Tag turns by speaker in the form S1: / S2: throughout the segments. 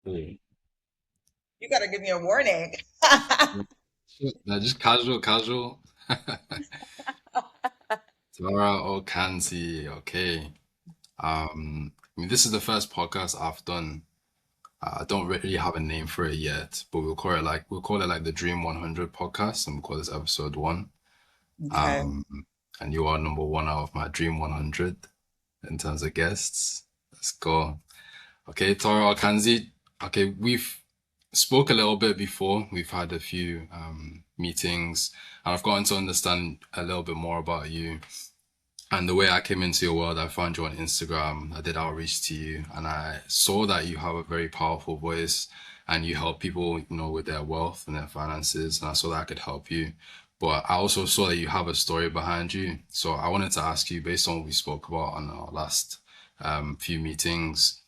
S1: Hey.
S2: You gotta give me a warning.
S1: No, just casual, casual. Tara Ocansey, okay. I mean, this is the first podcast I've done. I don't really have a name for it yet, but we'll call it like the Dream 100 podcast, and we'll call this episode one.
S2: Okay.
S1: Um, and you are number one out of my Dream 100 in terms of guests. Let's go. Okay, Tara Ocansey. Okay, we've spoke a little bit before. We've had a few meetings, and I've gotten to understand a little bit more about you. And the way I came into your world, I found you on Instagram. I did outreach to you, and I saw that you have a very powerful voice, and you help people, with their wealth and their finances. And I saw that I could help you. But I also saw that you have a story behind you. So I wanted to ask you, based on what we spoke about on our last few meetings,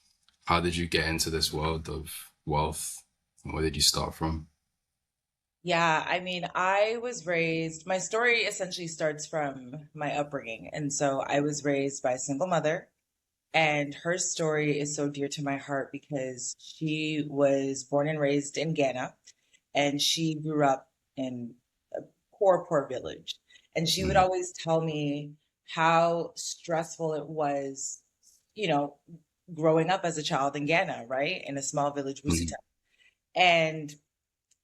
S1: how did you get into this world of wealth? And where did you start from?
S2: Yeah, I mean, I was raised, my story essentially starts from my upbringing. And so I was raised by a single mother, and her story is so dear to my heart because she was born and raised in Ghana, and she grew up in a poor village. And she would
S1: Mm,
S2: always tell me how stressful it was, you know, growing up as a child in Ghana, right? In a small village, Wusu.
S1: mm,
S2: And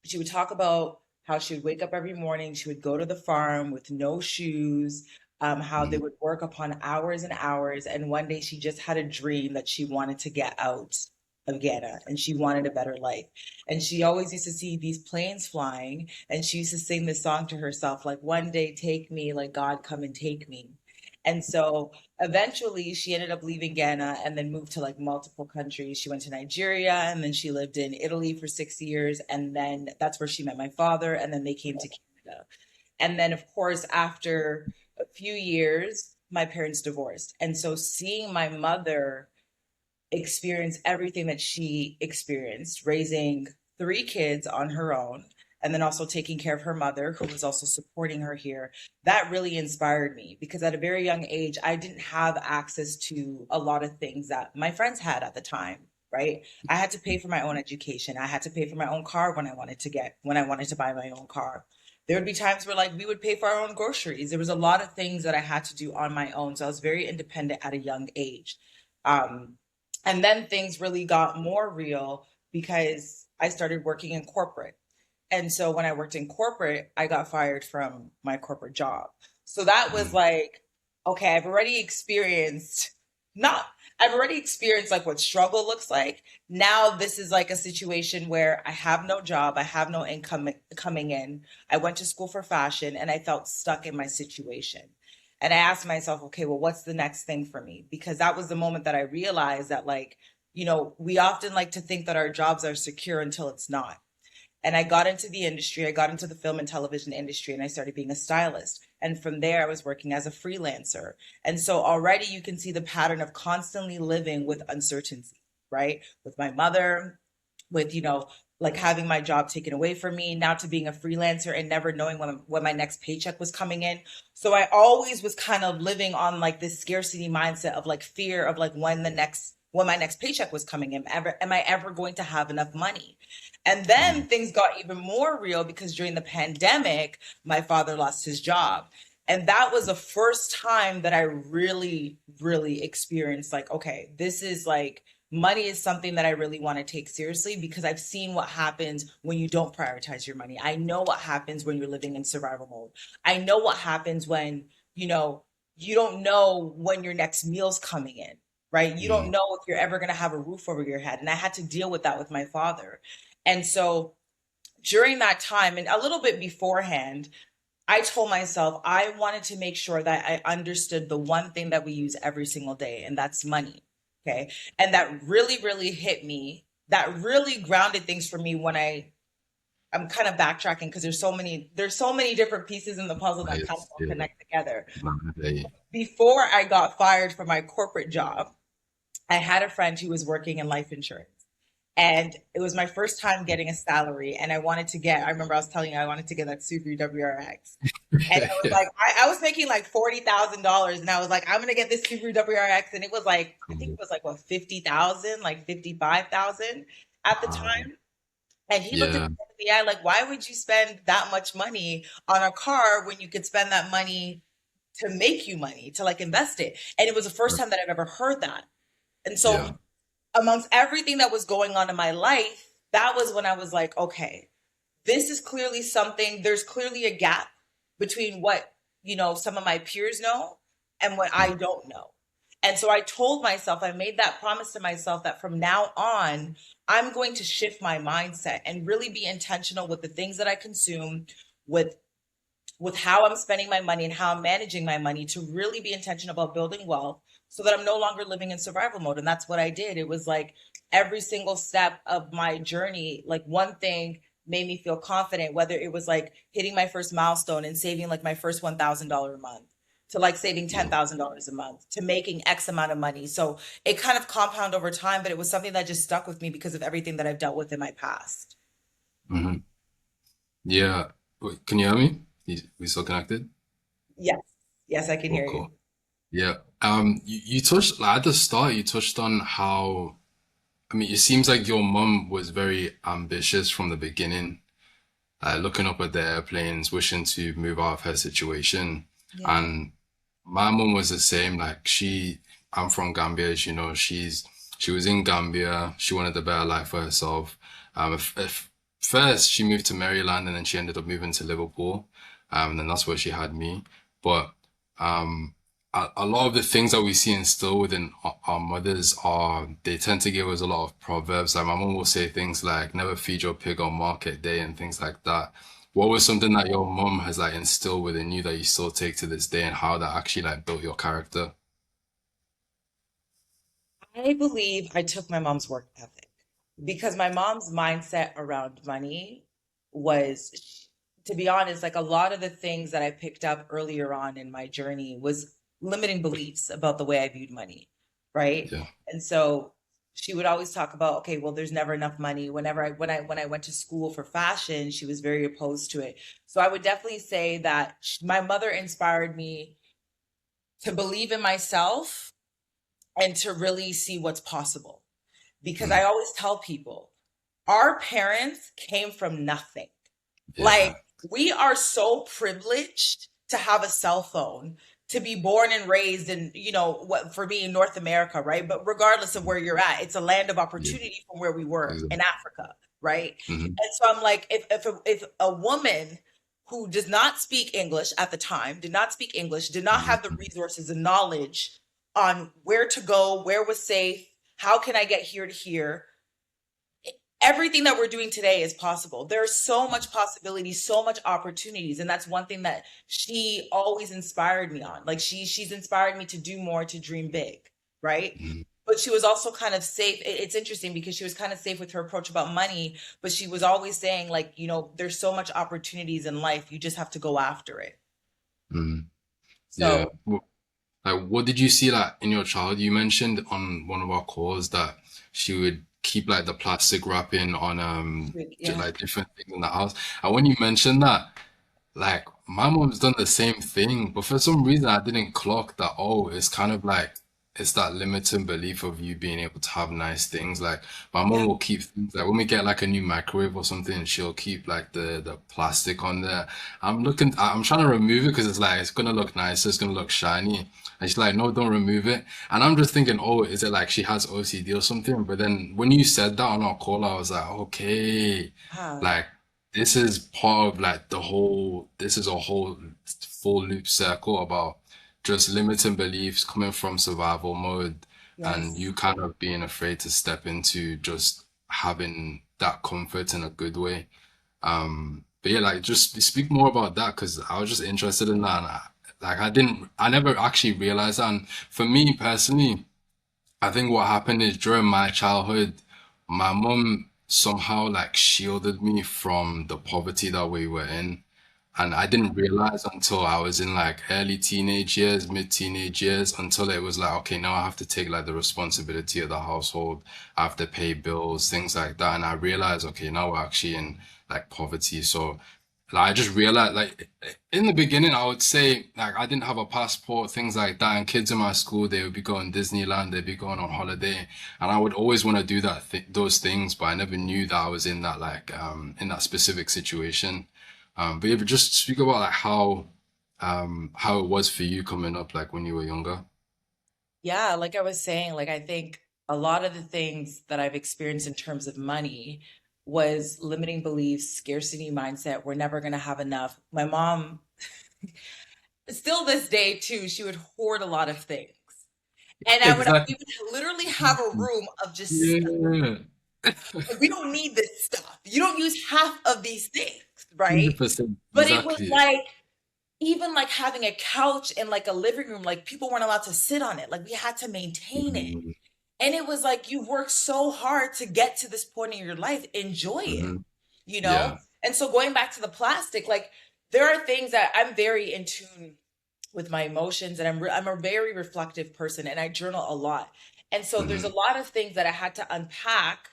S2: she would talk about how she would wake up every morning, she would go to the farm with no shoes, how they
S1: mm,
S2: would work upon hours and hours. And one day she just had a dream that she wanted to get out of Ghana and she wanted a better life. And she always used to see these planes flying, and she used to sing this song to herself, like, one day take me, like, God come and take me. And so eventually she ended up leaving Ghana and then moved to like multiple countries. She went to Nigeria, and then she lived in Italy for 6 years. And then that's where she met my father. And then they came to Canada. And then, of course, after a few years, my parents divorced. And so seeing my mother experience everything that she experienced, raising three kids on her own, and then also taking care of her mother, who was also supporting her here, that really inspired me because at a very young age, I didn't have access to a lot of things that my friends had at the time. Right. I had to pay for my own education. I had to pay for my own car when I wanted to buy my own car. There would be times where like we would pay for our own groceries. There was a lot of things that I had to do on my own. So I was very independent at a young age. Um, and then things really got more real because I started working in corporate. And so when I worked in corporate, I got fired from my corporate job. So that was
S1: mm,
S2: like, okay, not, I've already experienced like what struggle looks like. Now this is like a situation where I have no job, I have no income coming in. I went to school for fashion and I felt stuck in my situation. And I asked myself, okay, well, what's the next thing for me? Because that was the moment that I realized that, like, we often like to think that our jobs are secure until it's not. And I got into the industry, I got into the film and television industry, and I started being a stylist. And from there, I was working as a freelancer. And so already you can see the pattern of constantly living with uncertainty, right? With my mother, with, like having my job taken away from me, now to being a freelancer and never knowing when my next paycheck was coming in. So I always was kind of living on like this scarcity mindset of like fear of like when my next paycheck was coming in, am I ever going to have enough money? And then
S1: mm,
S2: things got even more real because during the pandemic, my father lost his job. And that was the first time that I really, really experienced like, okay, this is like money is something that I really want to take seriously because I've seen what happens when you don't prioritize your money. I know what happens when you're living in survival mode. I know what happens when, you know, you don't know when your next meal's coming in, right? You don't
S1: mm.
S2: know if you're ever going to have a roof over your head. And I had to deal with that with my father. And so during that time and a little bit beforehand, I told myself I wanted to make sure that I understood the one thing that we use every single day, and that's money. Okay. And that really, really hit me. That really grounded things for me when I'm kind of backtracking because there's so many different pieces in the puzzle that kind of all
S1: Yeah,
S2: connect together.
S1: no, yeah.
S2: Before I got fired from my corporate job, I had a friend who was working in life insurance. And it was my first time getting a salary. And I remember I was telling you, I wanted to get that Subaru WRX. And it was like, I was making like $40,000. And I was like, I'm going to get this Subaru WRX. And it was like, I think it
S1: Cool.
S2: was like, what, 50,000, like 55,000. at the
S1: uh,
S2: time. And he looked at
S1: yeah,
S2: me in the eye like, why would you spend that much money on a car when you could spend that money to make you money, to like invest it? And it was the first time that I've ever heard that. And so,
S1: yeah,
S2: amongst everything that was going on in my life, that was when I was like, okay, this is clearly something, there's clearly a gap between what, some of my peers know and what I
S1: mm,
S2: don't know. And so I told myself, I made that promise to myself that from now on, I'm going to shift my mindset and really be intentional with the things that I consume, with how I'm spending my money and how I'm managing my money, to really be intentional about building wealth so that I'm no longer living in survival mode. And that's what I did. It was like every single step of my journey, like one thing made me feel confident, whether it was like hitting my first milestone and saving like my first $1,000 a month, to like saving
S1: yeah.
S2: $10,000 a month, to making X amount of money. So it kind of compounded over time, but it was something that just stuck with me because of everything that I've dealt with in my past.
S1: Hmm. Yeah. Wait, can you hear me? We still connected?
S2: Yes. Yes, I can
S1: Cool,
S2: hear you.
S1: cool. Yeah. You touched like, at the start, you touched on how, I mean, it seems like your mum was very ambitious from the beginning, looking up at the airplanes, wishing to move out of her situation.
S2: Yeah.
S1: And my mum was the same. I'm from Gambia, as you know, she was in Gambia. She wanted a better life for herself. First, she moved to Maryland, and then she ended up moving to Liverpool. And then that's where she had me. But um, a lot of the things that we see instilled within our mothers are they tend to give us a lot of proverbs. Like my mom will say things like "never feed your pig on market day" and things like that. What was something that your mom has like instilled within you that you still take to this day, and how that actually like built your character?
S2: I believe I took my mom's work ethic because my mom's mindset around money was, to be honest, like a lot of the things that I picked up earlier on in my journey was limiting beliefs about the way I viewed money, right?
S1: Yeah.
S2: And so she would always talk about, okay, well, there's never enough money. Whenever when I went to school for fashion, she was very opposed to it. So I would definitely say that my mother inspired me to believe in myself and to really see what's possible. Because I
S1: Mm,
S2: always tell people, our parents came from nothing. Like,
S1: yeah.
S2: we are so privileged to have a cell phone, to be born and raised in, what for me in North America, right? But regardless of where you're at, it's a land of
S1: Yeah.
S2: opportunity from where we were
S1: Exactly.
S2: in Africa, right?
S1: Hmm.
S2: And so I'm like, if a woman who does not speak English at the time, did not speak English, did not have the
S1: Hmm.
S2: resources and knowledge on where to go, where was safe, how can I get here to here, everything that we're doing today is possible. There's so much possibility, so much opportunities, and that's one thing that she always inspired me on. Like she's inspired me to do more, to dream big, right?
S1: Hmm.
S2: But she was also kind of safe. It's interesting because she was kind of safe with her approach about money, but she was always saying like, there's so much opportunities in life, you just have to go after it.
S1: Hmm. Yeah.
S2: So,
S1: Like, what did you see like in your child? You mentioned on one of our calls that she would keep like the plastic wrapping on
S2: yeah.
S1: like different things in the house. And when you mentioned that, like my mom's done the same thing, but for some reason I didn't clock that. Oh, it's kind of like it's that limiting belief of you being able to have nice things. Like my mom
S2: Yeah.
S1: will keep things like when we get like a new microwave or something, she'll keep like the plastic on there. I'm trying to remove it because it's like it's gonna look nice, it's gonna look shiny. And she's like, no, don't remove it. And I'm just thinking, oh, is it like she has OCD or something? But then when you said that on our call, I was like, okay,
S2: Huh.
S1: like this is part of like this is a whole full loop circle about just limiting beliefs coming from survival mode and
S2: Yes.
S1: you kind of being afraid to step into just having that comfort in a good way. But yeah, like just speak more about that because I was just interested in that. And I never actually realized that. And for me personally, I think what happened is during my childhood, my mom somehow like shielded me from the poverty that we were in. And I didn't realize until I was in like early teenage years, mid-teenage years, until it was like, okay, now I have to take like the responsibility of the household. I have to pay bills, things like that. And I realized, okay, now we're actually in like poverty. So Like, I just realized, like, in the beginning, I would say, like, I didn't have a passport, things like that. And kids in my school, they would be going Disneyland, they'd be going on holiday, and I would always want to do those things, but I never knew that I was in that, like, in that specific situation. But yeah, but just speak about like how it was for you coming up, like when you were younger.
S2: Yeah, like I was saying, like I think a lot of the things that I've experienced in terms of money was limiting beliefs, scarcity mindset. We're never going to have enough. My mom, still this day too, she would hoard a lot of things. And we
S1: Exactly.
S2: would literally have a room of just stuff.
S1: Yeah.
S2: Like, we don't need this stuff. You don't use half of these things, right?
S1: 100%.
S2: But it was
S1: Exactly.
S2: like even like having a couch in like a living room, like people weren't allowed to sit on it. Like we had to maintain it.
S1: Mhm.
S2: And it was like you worked so hard to get to this point in your life. Enjoy it,
S1: Mhm.
S2: you know?
S1: Yeah.
S2: And so going back to the plastic, like there are things that I'm very in tune with my emotions, and I'm a very reflective person, and I journal a lot. And so there's a
S1: Mhm.
S2: lot of things that I had to unpack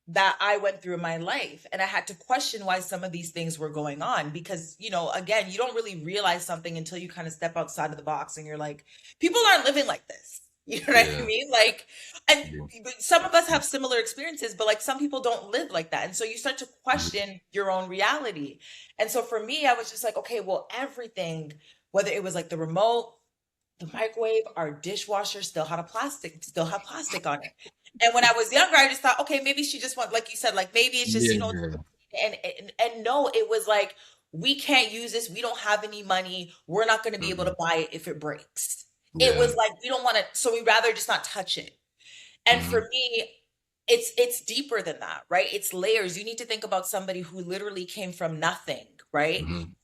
S2: that I went through in my life. And I had to question why some of these things were going on because, again, you don't really realize something until you kind of step outside of the box and you're like, people aren't living like this. You know what I
S1: Yeah.
S2: mean? Like, and
S1: Yeah.
S2: some of us have similar experiences, but like some people don't live like that. And so you start to
S1: Mhm.
S2: question your own reality. And so for me, I was just like, okay, well, everything, whether it was like the remote, the microwave, our dishwasher still had plastic on it. And when I was younger, I just thought, okay, maybe she just want, like you said, like maybe it's just,
S1: Yeah.
S2: and no, it was like, we can't use this. We don't have any money. We're not going to be able to
S1: Mhm.
S2: buy it if it breaks. It
S1: Yeah.
S2: was like, we don't want to, so we rather just not touch it. And for
S1: Mhm.
S2: me, it's deeper than that, right? It's layers. You need to think about somebody who literally came from nothing, right?
S1: Mhm.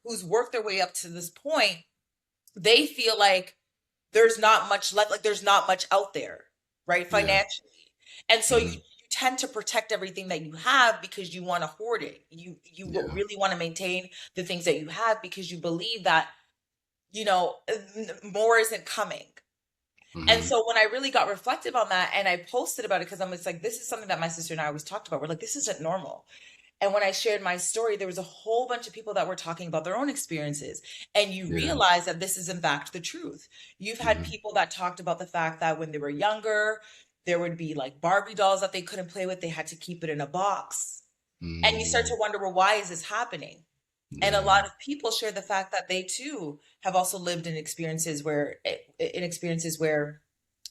S2: Who's worked their way up to this point. They feel like there's not much left, like there's not much out there, right?
S1: Yeah.
S2: Financially. And so you
S1: Mhm.
S2: tend to protect everything that you have because you want to hoard it. You
S1: Yeah.
S2: really want to maintain the things that you have because you believe that, you know, more isn't coming. And
S1: Mhm.
S2: so when I really got reflective on that and I posted about it, because I'm just like, this is something that my sister and I always talked about. We're like, this isn't normal. And when I shared my story, there was a whole bunch of people that were talking about their own experiences. And you
S1: Yeah.
S2: realize that this is, in fact, the truth. You've had
S1: Mhm.
S2: people that talked about the fact that when they were younger, there would be like Barbie dolls that they couldn't play with, they had to keep it in a box. And you start
S1: Mm.
S2: to wonder, well, why is this happening? And a
S1: Yeah.
S2: lot of people share the fact that they too have also lived in experiences where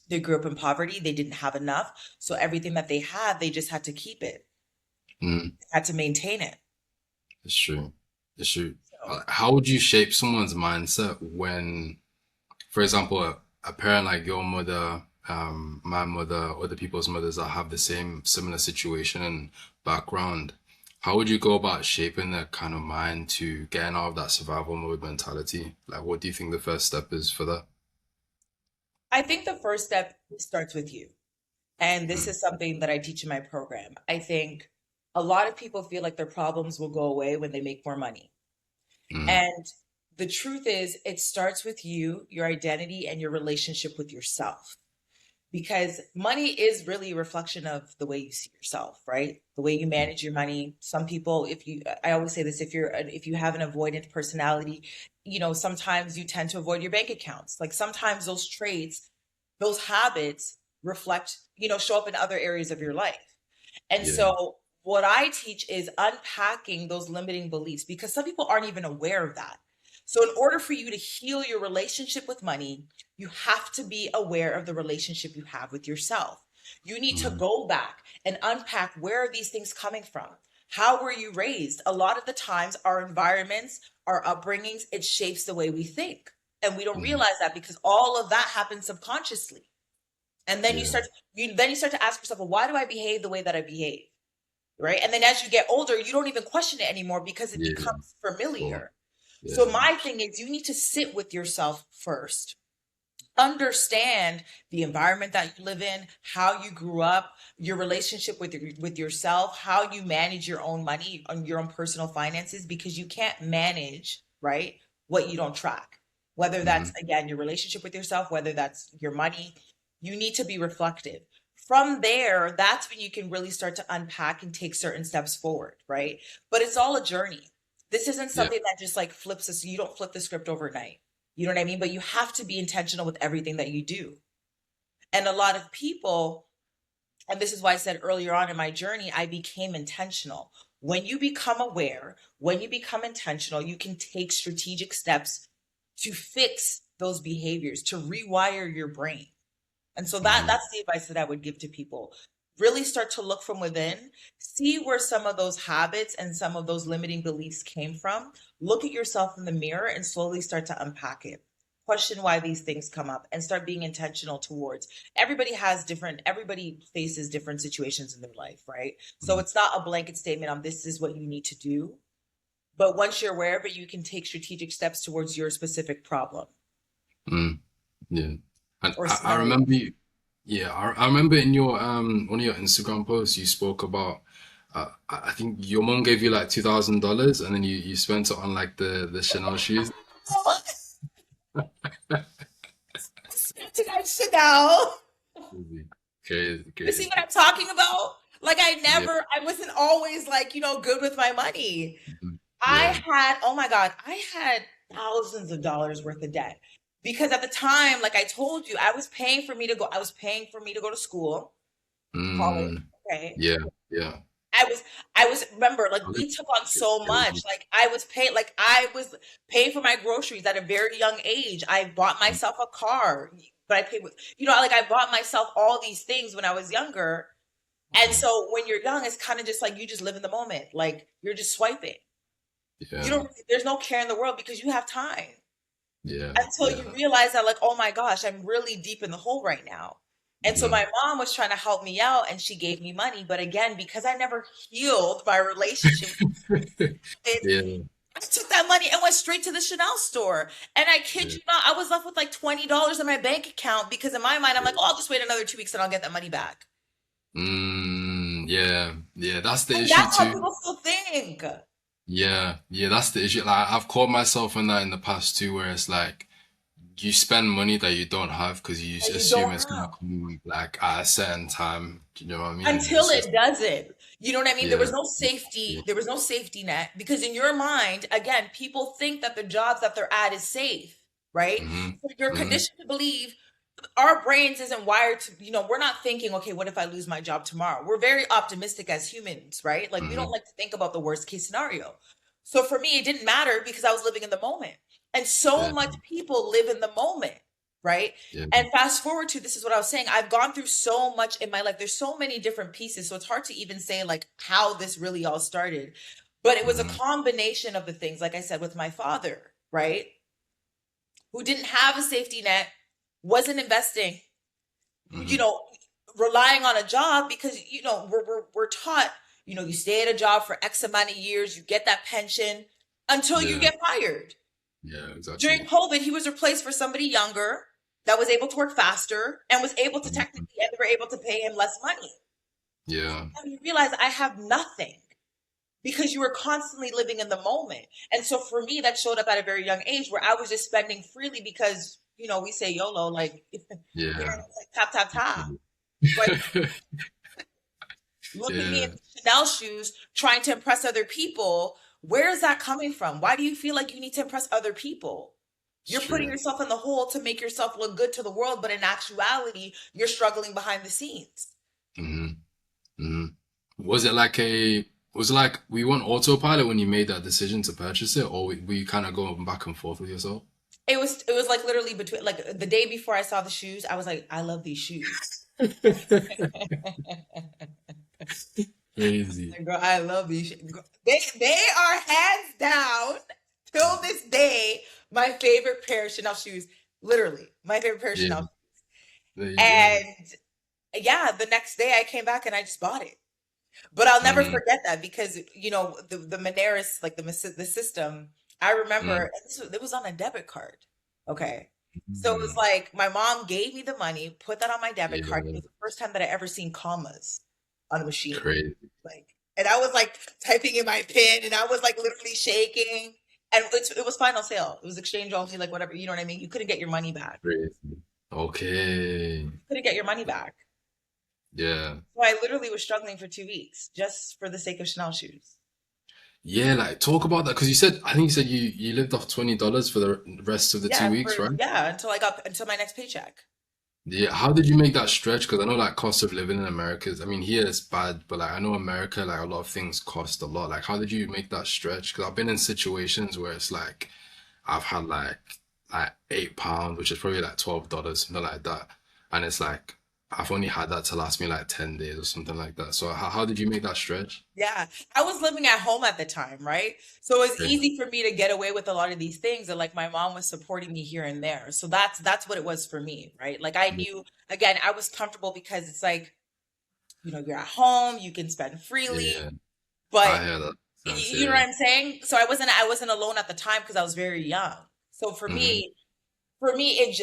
S2: they grew up in poverty, they didn't have enough. So everything that they had, they just had to keep it,
S1: Mm.
S2: had to maintain it.
S1: It's true. It's true.
S2: So
S1: How would you shape someone's mindset when, for example, a parent like your mother, my mother, other people's mothers that have the same similar situation and background? How would you go about shaping their kind of mind to getting out of that survival mode mentality? Like, what do you think the first step is for that?
S2: I think the first step starts with you. And this
S1: Mm,
S2: is something that I teach in my program. I think a lot of people feel like their problems will go away when they make more money.
S1: mm,
S2: And the truth is, it starts with you, your identity, and your relationship with yourself. Because money is really a reflection of the way you see yourself, right? The way you
S1: mm,
S2: manage your money. Some people, I always say this, if you have an avoidant personality, sometimes you tend to avoid your bank accounts. Like sometimes those traits, those habits reflect, show up in other areas of your life. And
S1: yeah.
S2: so what I teach is unpacking those limiting beliefs because some people aren't even aware of that. So in order for you to heal your relationship with money, you have to be aware of the relationship you have with yourself. You need to
S1: Mm,
S2: go back and unpack, where are these things coming from? How were you raised? A lot of the times our environments, our upbringings, it shapes the way we think. And we don't
S1: mm,
S2: realize that because all of that happens subconsciously. And then
S1: yeah.
S2: you start to ask yourself, well, why do I behave the way that I behave? Right? And then as you get older, you don't even question it anymore because it
S1: Yeah.
S2: becomes
S1: Cool.
S2: familiar. So
S1: Yeah.
S2: my thing is, you need to sit with yourself first. Understand the environment that you live in, how you grew up, your relationship with yourself, how you manage your own money on your own personal finances, because you can't manage, right, what you don't track. Whether that's
S1: Hmm.
S2: again your relationship with yourself, whether that's your money, you need to be reflective. From there, that's when you can really start to unpack and take certain steps forward, right? But it's all a journey This isn't
S1: Yeah.
S2: something that just like flips us. You don't flip the script overnight. You know what I mean? But you have to be intentional with everything that you do. And a lot of people, and this is why I said earlier on in my journey, I became intentional. When you become aware, when you become intentional, you can take strategic steps to fix those behaviors, to rewire your brain. And so
S1: Hmm.
S2: that's the advice that I would give to people. Really start to look from within, see where some of those habits and some of those limiting beliefs came from. Look at yourself in the mirror and slowly start to unpack it. Question why these things come up and start being intentional towards. Everybody faces different situations in their life, right? So
S1: Hmm.
S2: it's not a blanket statement on this is what you need to do. But once you're aware of it, you can take strategic steps towards your specific problem
S1: Mm. Yeah. And
S2: or
S1: I
S2: scenario.
S1: remember you, yeah, I remember in your one of your Instagram posts you spoke about I think your mom gave you like $2,000 and then you spent it on like the Chanel shoes.
S2: To that Chanel.
S1: Crazy, crazy,
S2: You see what
S1: crazy.
S2: I'm talking about? Like
S1: Yeah.
S2: I wasn't always like, good with my money.
S1: Mhm.
S2: I
S1: Yeah.
S2: had, oh my God, I had thousands of dollars worth of debt because at the time, like I told you, I was paying for me to go to school, college.
S1: Mm.
S2: Okay.
S1: Yeah. Yeah.
S2: I was, remember, like
S1: College
S2: we took on
S1: is
S2: so much.
S1: crazy.
S2: Like I was paying for my groceries at a very young age. I bought myself a car, but I paid with, like I bought myself all these things when I was younger. And
S1: Mhm.
S2: so when you're young, it's kind of just like you just live in the moment. Like you're just swiping. You
S1: Yeah.
S2: don't, there's no care in the world because you have time
S1: Yeah.
S2: until you
S1: Yeah.
S2: realize that, like, oh my gosh, I'm really deep in the hole right now. And so
S1: Hmm.
S2: my mom was trying to help me out and she gave me money. But again, because I never healed my relationship with it,
S1: Yeah.
S2: I took that money and went straight to the Chanel store. And I kid
S1: Yeah.
S2: you not, I was left with like $20 in my bank account because in my mind, I'm like, oh, I'll just wait another 2 weeks and I'll get that money back.
S1: Mm, yeah. Yeah. That's the
S2: And
S1: issue
S2: that's how
S1: too.
S2: people still think.
S1: Yeah, yeah, that's the issue. Like I've caught myself in that in the past too, where it's like you spend money that you don't have because you
S2: That you
S1: assume
S2: don't
S1: it's gonna
S2: have.
S1: come like at a certain time. Do you know what I mean? And
S2: Until
S1: it's just
S2: it doesn't. You know what I mean? There
S1: yeah,
S2: was no
S1: yeah.
S2: safety. There was no safety net because in your mind, again, people think that the jobs that they're at is safe, right?
S1: Mm-hmm.
S2: So you're
S1: Mm-hmm.
S2: conditioned to believe our brains isn't wired to, we're not thinking, okay, what if I lose my job tomorrow? We're very optimistic as humans, right? Like we don't
S1: Mm-hmm.
S2: like to think about the worst case scenario. So for me, it didn't matter because I was living in the moment. And so
S1: Yeah,
S2: much people live in the moment, right?
S1: yeah.
S2: And fast forward to this is what I was saying. I've gone through so much in my life. There's so many different pieces. So it's hard to even say like how this really all started. But it was a
S1: Mm-hmm.
S2: combination of the things, like I said, with my father, right? Who didn't have a safety net, wasn't investing, you
S1: Mm-hmm.
S2: know, relying on a job because, we're taught, you stay at a job for X amount of years, you get that pension until you
S1: Yeah,
S2: get fired.
S1: yeah,
S2: During
S1: exactly.
S2: COVID, he was replaced for somebody younger that was able to work faster and was able to
S1: Mhm.
S2: technically, and they were able to pay him less money.
S1: Yeah,
S2: And you realize I have nothing because you were constantly living in the moment. And so for me, that showed up at a very young age where I was just spending freely because, we say YOLO, like,
S1: yeah.
S2: like tap, tap, tap. So I look at me in
S1: Yeah,
S2: Chanel shoes trying to impress other people. Where is that coming from? Why do you feel like you need to impress other people?
S1: it's
S2: You're putting
S1: true.
S2: yourself in the hole to make yourself look good to the world, but in actuality, you're struggling behind the scenes.
S1: Mm-hmm. Mm-hmm. Was it like were you on autopilot when you made that decision to purchase it, or were you kind of going back and forth with yourself?
S2: It was like literally between like the day before I saw the shoes, I was like, I love these shoes.
S1: Crazy.
S2: Like, girl, I love these shoes. They are hands down till this day my favorite pair of Chanel shoes. Literally, my favorite pair of
S1: Yeah,
S2: Chanel.
S1: there you go.
S2: And yeah, the next day I came back and I just bought it. But I'll never
S1: Mm,
S2: forget that because the Moneris, like the system. I remember
S1: mm,
S2: and it was on a debit card. Okay, so it was
S1: mm.
S2: like my mom gave me the money, put that on my debit card. It
S1: Yeah,
S2: was the first time that I ever seen commas on a machine.
S1: crazy.
S2: Like, and I was like typing in my PIN, and I was like literally shaking. And it was final sale. It was exchange only, like whatever. You know what I mean? You couldn't get your money back.
S1: Crazy. Okay.
S2: Couldn't get your money back.
S1: Yeah.
S2: So I literally was struggling for 2 weeks just for the sake of Chanel shoes.
S1: Yeah, like talk about that because you said I think you said you lived off $20 for the rest of the two
S2: Yeah,
S1: weeks, right?
S2: until my next paycheck.
S1: Yeah, how did you make that stretch? Because I know like cost of living in America is, I mean, here it's bad, but like I know America, like a lot of things cost a lot. Like, how did you make that stretch? Because I've been in situations where it's like I've had like £8, which is probably like $12, something like that, and it's like I've only had that to last me like 10 days or something like that. So how did you make that stretch?
S2: Yeah, I was living at home at the time, right? So it was
S1: Okay.
S2: easy for me to get away with a lot of these things, and like my mom was supporting me here and there. So that's what it was for me, right? Like I
S1: Yeah,
S2: knew, again, I was comfortable because it's like, you're at home, you can spend freely,
S1: yeah,
S2: but
S1: I hear that sense.
S2: you know what
S1: Yeah.
S2: I'm saying? So I wasn't alone at the time because I was very young. So
S1: Hmm.
S2: for me,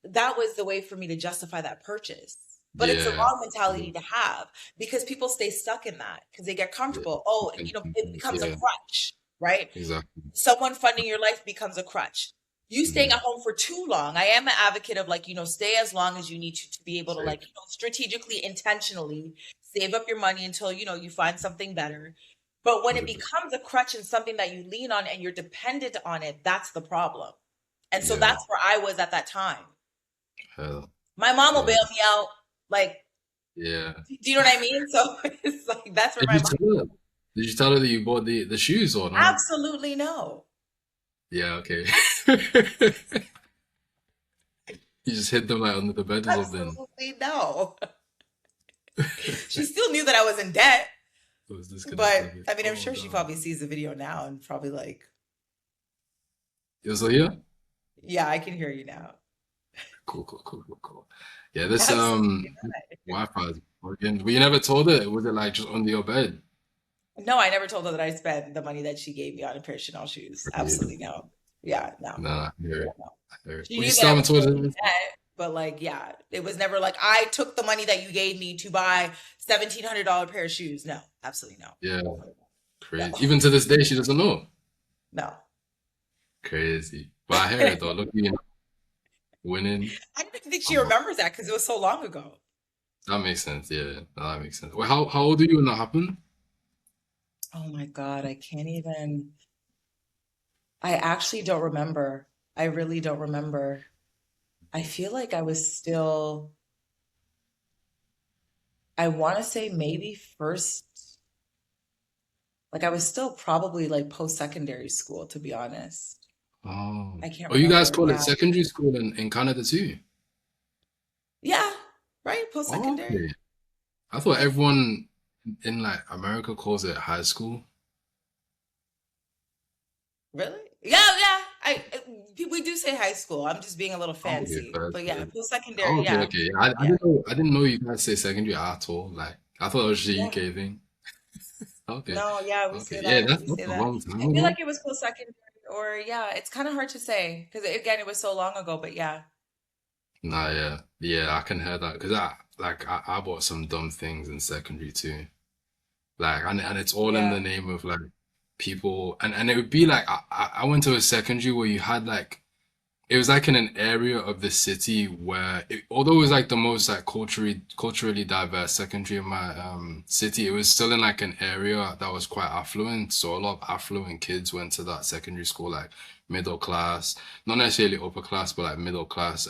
S2: that was the way for me to justify that purchase. But it's the
S1: Yeah.
S2: wrong mentality to have because people stay stuck in that because they get
S1: Yeah.
S2: comfortable. Oh, it
S1: Yeah.
S2: becomes a
S1: Yeah.
S2: crutch, right?
S1: Exactly.
S2: Someone funding your life becomes a crutch. You staying at
S1: Hmm.
S2: home for too long. I am an advocate of like, stay as long as you need to be able to
S1: Safe.
S2: like, strategically, intentionally save up your money until, you find something better. But when it
S1: 100%.
S2: becomes a crutch and something that you lean on and you're dependent on it, that's the problem. And so
S1: Yeah.
S2: that's where I was at that time.
S1: Hell.
S2: My mom will
S1: Yeah.
S2: bail me out. Like,
S1: Yeah.
S2: do you know what I mean? So it's like that's where
S1: Did
S2: my
S1: you
S2: mind.
S1: tell her? Did you tell her that you bought the shoes or no?
S2: Absolutely no.
S1: Yeah, okay. You just hid them like under the bed or something.
S2: Absolutely no. She still knew that I was in debt,
S1: I was just gonna
S2: but
S1: say it.
S2: I mean, I'm
S1: Oh
S2: sure she
S1: no.
S2: probably sees the video now and probably like,
S1: You're still here?
S2: yeah, I can hear you now.
S1: Cool, cool, cool, cool, cool. Yeah, this
S2: Absolutely
S1: Wi-Fi is working. But you never told her. Was it like just under your bed?
S2: not. No, I never told her that I spent the money that she gave me on a pair of Chanel shoes. Absolutely
S1: Crazy.
S2: no. Yeah, no.
S1: Nah, I hear
S2: Yeah,
S1: it.
S2: no.
S1: I hear it.
S2: She
S1: Well, you
S2: knew that
S1: still
S2: I
S1: haven't
S2: was
S1: told
S2: still
S1: her
S2: in
S1: this?
S2: debt, but like, yeah, it was never like I took the money that you gave me to buy $1,700 pair of shoes. No, absolutely no.
S1: Yeah,
S2: No,
S1: crazy. Even to this day, she doesn't know.
S2: no.
S1: Crazy. But I hear it though. Look, winning.
S2: I don't even think she
S1: I'm up.
S2: remembers that because it was so long ago.
S1: That makes sense. Yeah, that makes sense. Well, how old are you when that happened?
S2: Oh my God, I can't even. I actually don't remember. I really don't remember. I feel like I was still, I want to say maybe first, like I was still probably like post-secondary school, to be honest.
S1: Oh,
S2: I can't
S1: oh, you guys
S2: remember.
S1: call it
S2: Yeah.
S1: secondary school in Canada too?
S2: Yeah, right?
S1: Oh,
S2: Post-secondary.
S1: okay. I thought everyone in like America calls it high school.
S2: Really? Yeah, yeah. We do say high school. I'm just being a little
S1: Oh, okay,
S2: fancy.
S1: first
S2: But yeah,
S1: grade. Oh,
S2: post-secondary,
S1: okay,
S2: yeah.
S1: okay.
S2: Yeah.
S1: I didn't know you guys say secondary at all. Like I thought it was just a
S2: Yeah.
S1: UK thing. Okay,
S2: No, yeah, we
S1: okay.
S2: say
S1: Yeah,
S2: that.
S1: that's
S2: We
S1: that's
S2: say
S1: a
S2: that.
S1: long time
S2: I feel
S1: ago.
S2: like it was post-secondary or yeah, it's kind of hard to say because again, it was so long ago, but yeah.
S1: Nah, yeah, yeah. I can hear that because I bought some dumb things in secondary too. Like and it's all in the
S2: Yeah.
S1: name of like people and it would be like I went to a secondary where you had like it was like in an area of the city where although it was like the most like culturally diverse secondary in my city, it was still in like an area that was quite affluent. So a lot of affluent kids went to that secondary school, like middle class, not necessarily upper class, but like middle class,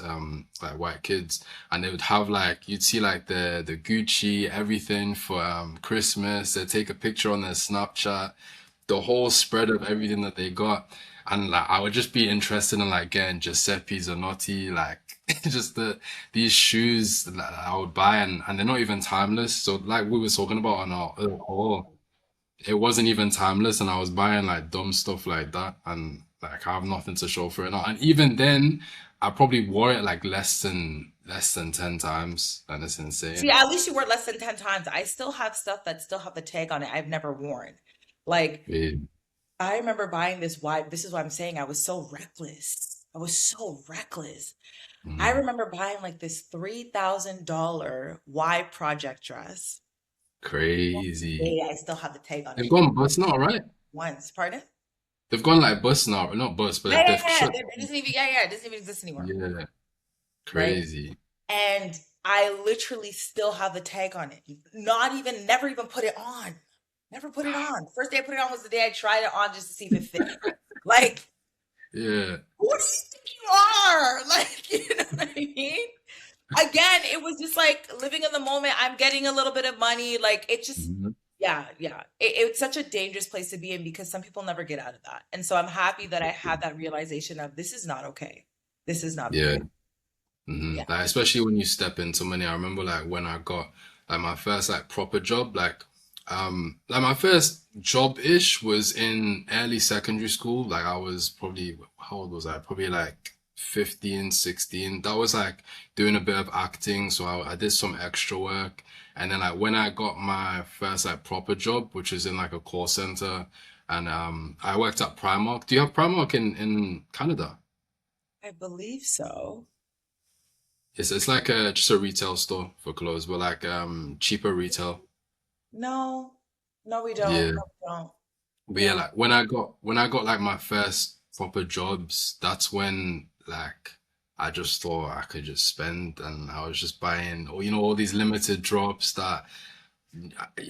S1: like white kids. And they would have like you'd see like the Gucci everything for Christmas. They'd take a picture on their Snapchat, the whole spread of everything that they got. And like I would just be interested in like getting Giuseppe Zanotti, like just these shoes that I would buy and they're not even timeless. So like we were talking about on our other call, it wasn't even timeless and I was buying like dumb stuff like that and like I have nothing to show for it now. And even then I probably wore it like less than 10 times and it's
S2: See,
S1: insane.
S2: at least you wore less than 10 times. I still have stuff that still have the tag on it I've never worn. Like,
S1: Yeah.
S2: I remember buying this is why I'm saying I was so reckless. I was so reckless. I
S1: Mhm.
S2: remember buying like this $3,000 Y project dress.
S1: Crazy.
S2: Yeah, I still have the tag on
S1: They've
S2: it.
S1: gone bust now, right?
S2: Once, pardon?
S1: They've gone like bust now, not bust, but
S2: Yeah, yeah,
S1: they've
S2: yeah.
S1: shut.
S2: It doesn't even, yeah, yeah, it doesn't even exist anymore,
S1: Yeah.
S2: right?
S1: Crazy.
S2: And I literally still have the tag on it. Not even, never even put it on. Never put it on. First day I put it on was the day I tried it on just to see if it fit. Like,
S1: Yeah.
S2: who do you think you are? Like, you know what I mean? Again, it was just like living in the moment. I'm getting a little bit of money. Like, it just,
S1: Mhm.
S2: yeah, yeah. It's such a dangerous place to be in because some people never get out of that. And so I'm happy that I had that realization of this is not okay. This is not
S1: Yeah.
S2: okay. Yeah.
S1: Like especially when you step into money. I remember like when I got like my first like proper job, like my first job-ish was in early secondary school. Like I was probably, how old was I? Probably like 15, 16. That was like doing a bit of acting, so I did some extra work. And then like when I got my first like proper job, which was in like a call center, and I worked at Primark. Do you have Primark in Canada?
S2: I believe so.
S1: It's like a just a retail store for clothes, but like cheaper retail.
S2: No, no, we don't.
S1: Yeah.
S2: No, we don't.
S1: But yeah,
S2: Yeah.
S1: like when I got like my first proper jobs, that's when like I just thought I could just spend, and I was just buying or all these limited drops that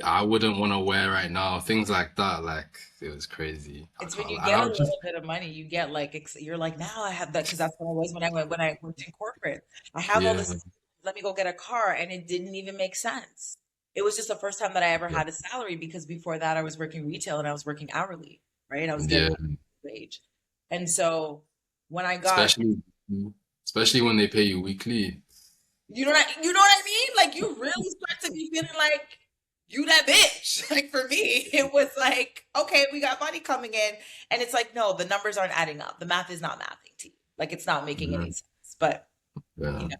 S1: I wouldn't want to wear right now, things like that. Like it was crazy. I
S2: It's when
S1: can't
S2: you
S1: lie. And
S2: get
S1: I
S2: a
S1: was just
S2: little bit of money, you get like you're like, now I have that because that's what I was when I worked in corporate. I have all
S1: yeah,
S2: this. Let me go get a car, and it didn't even make sense. It was just the first time that I ever
S1: yeah,
S2: had a salary because before that I was working retail and I was working hourly, right? I was
S1: yeah.
S2: getting wage, and so when I got,
S1: Especially especially when they pay you weekly.
S2: you know what I mean? Like you really start to be feeling like you that bitch. Like for me, it was like, okay, we got money coming in, and it's like, no, the numbers aren't adding up. The math is not mathing to you. Like it's not making any
S1: Mhm.
S2: sense. But you
S1: Yeah.
S2: know,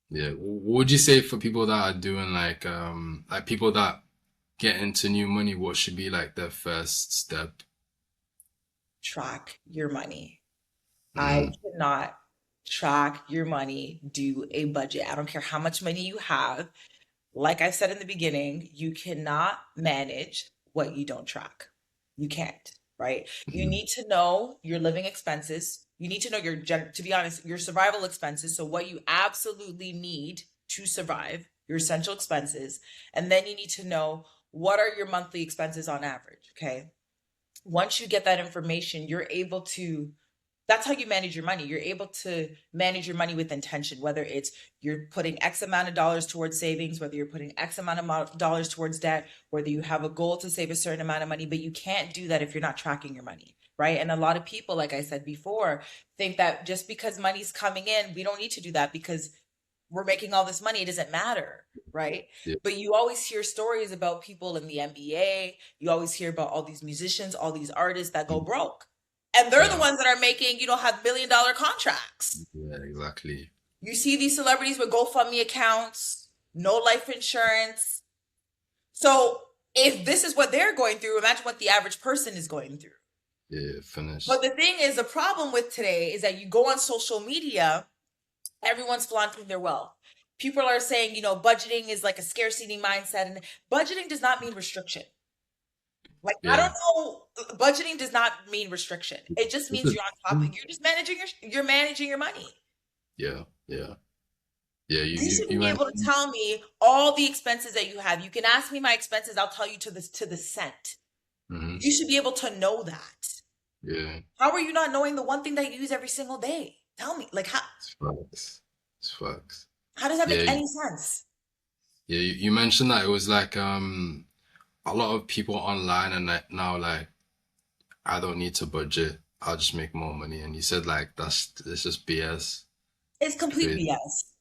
S1: Yeah. What would you say for people that are doing like people that get into new money, what should be like their first step?
S2: track your money. I
S1: Mm,
S2: cannot track your money, do a budget. I don't care how much money you have. Like I said in the beginning, you cannot manage what you don't track. You can't, right? You
S1: mm,
S2: need to know your living expenses. You need to know to be honest, your survival expenses. So, what you absolutely need to survive, your essential expenses. And then you need to know what are your monthly expenses on average, okay? Once you get that information, you're able to that's how you manage your money. You're able to manage your money with intention, whether it's you're putting X amount of dollars towards savings, whether you're putting X amount of dollars towards debt, whether you have a goal to save a certain amount of money, but you can't do that if you're not tracking your money, right? And a lot of people, like I said before, think that just because money's coming in, we don't need to do that because we're making all this money, it doesn't matter, right?
S1: yeah.
S2: But you always hear stories about people in the NBA. You always hear about all these musicians, all these artists that go
S1: Mm,
S2: broke. And they're the
S1: yeah.
S2: ones that are making, have $1 million contracts.
S1: Yeah, exactly.
S2: You see these celebrities with GoFundMe accounts, no life insurance. So if this is what they're going through, imagine what the average person is going through.
S1: Yeah,
S2: But
S1: finished.
S2: the thing is, the problem with today is that you go on social media, everyone's flaunting their wealth. People are saying, budgeting is like a scarcity mindset, and budgeting does not mean restriction. Like I
S1: Yeah.
S2: don't know, budgeting does not mean restriction. It just
S1: This
S2: means
S1: is-
S2: you're on top. You're just managing your money.
S1: Yeah, yeah. Yeah,
S2: You should
S1: you
S2: be able to
S1: mentioned
S2: tell me all the expenses that you have. You can ask me my expenses. I'll tell you to the cent.
S1: hmm
S2: You should be able to know that.
S1: yeah,
S2: How are you not knowing the one thing that you use every single day? Tell me, like
S1: it's facts. It's facts.
S2: how does that
S1: Yeah,
S2: make any sense?
S1: yeah, you mentioned that it was like a lot of people online and like now like I don't need to budget. I'll just make more money. And you said like that's just BS.
S2: It's
S1: It's
S2: complete
S1: crazy.
S2: BS.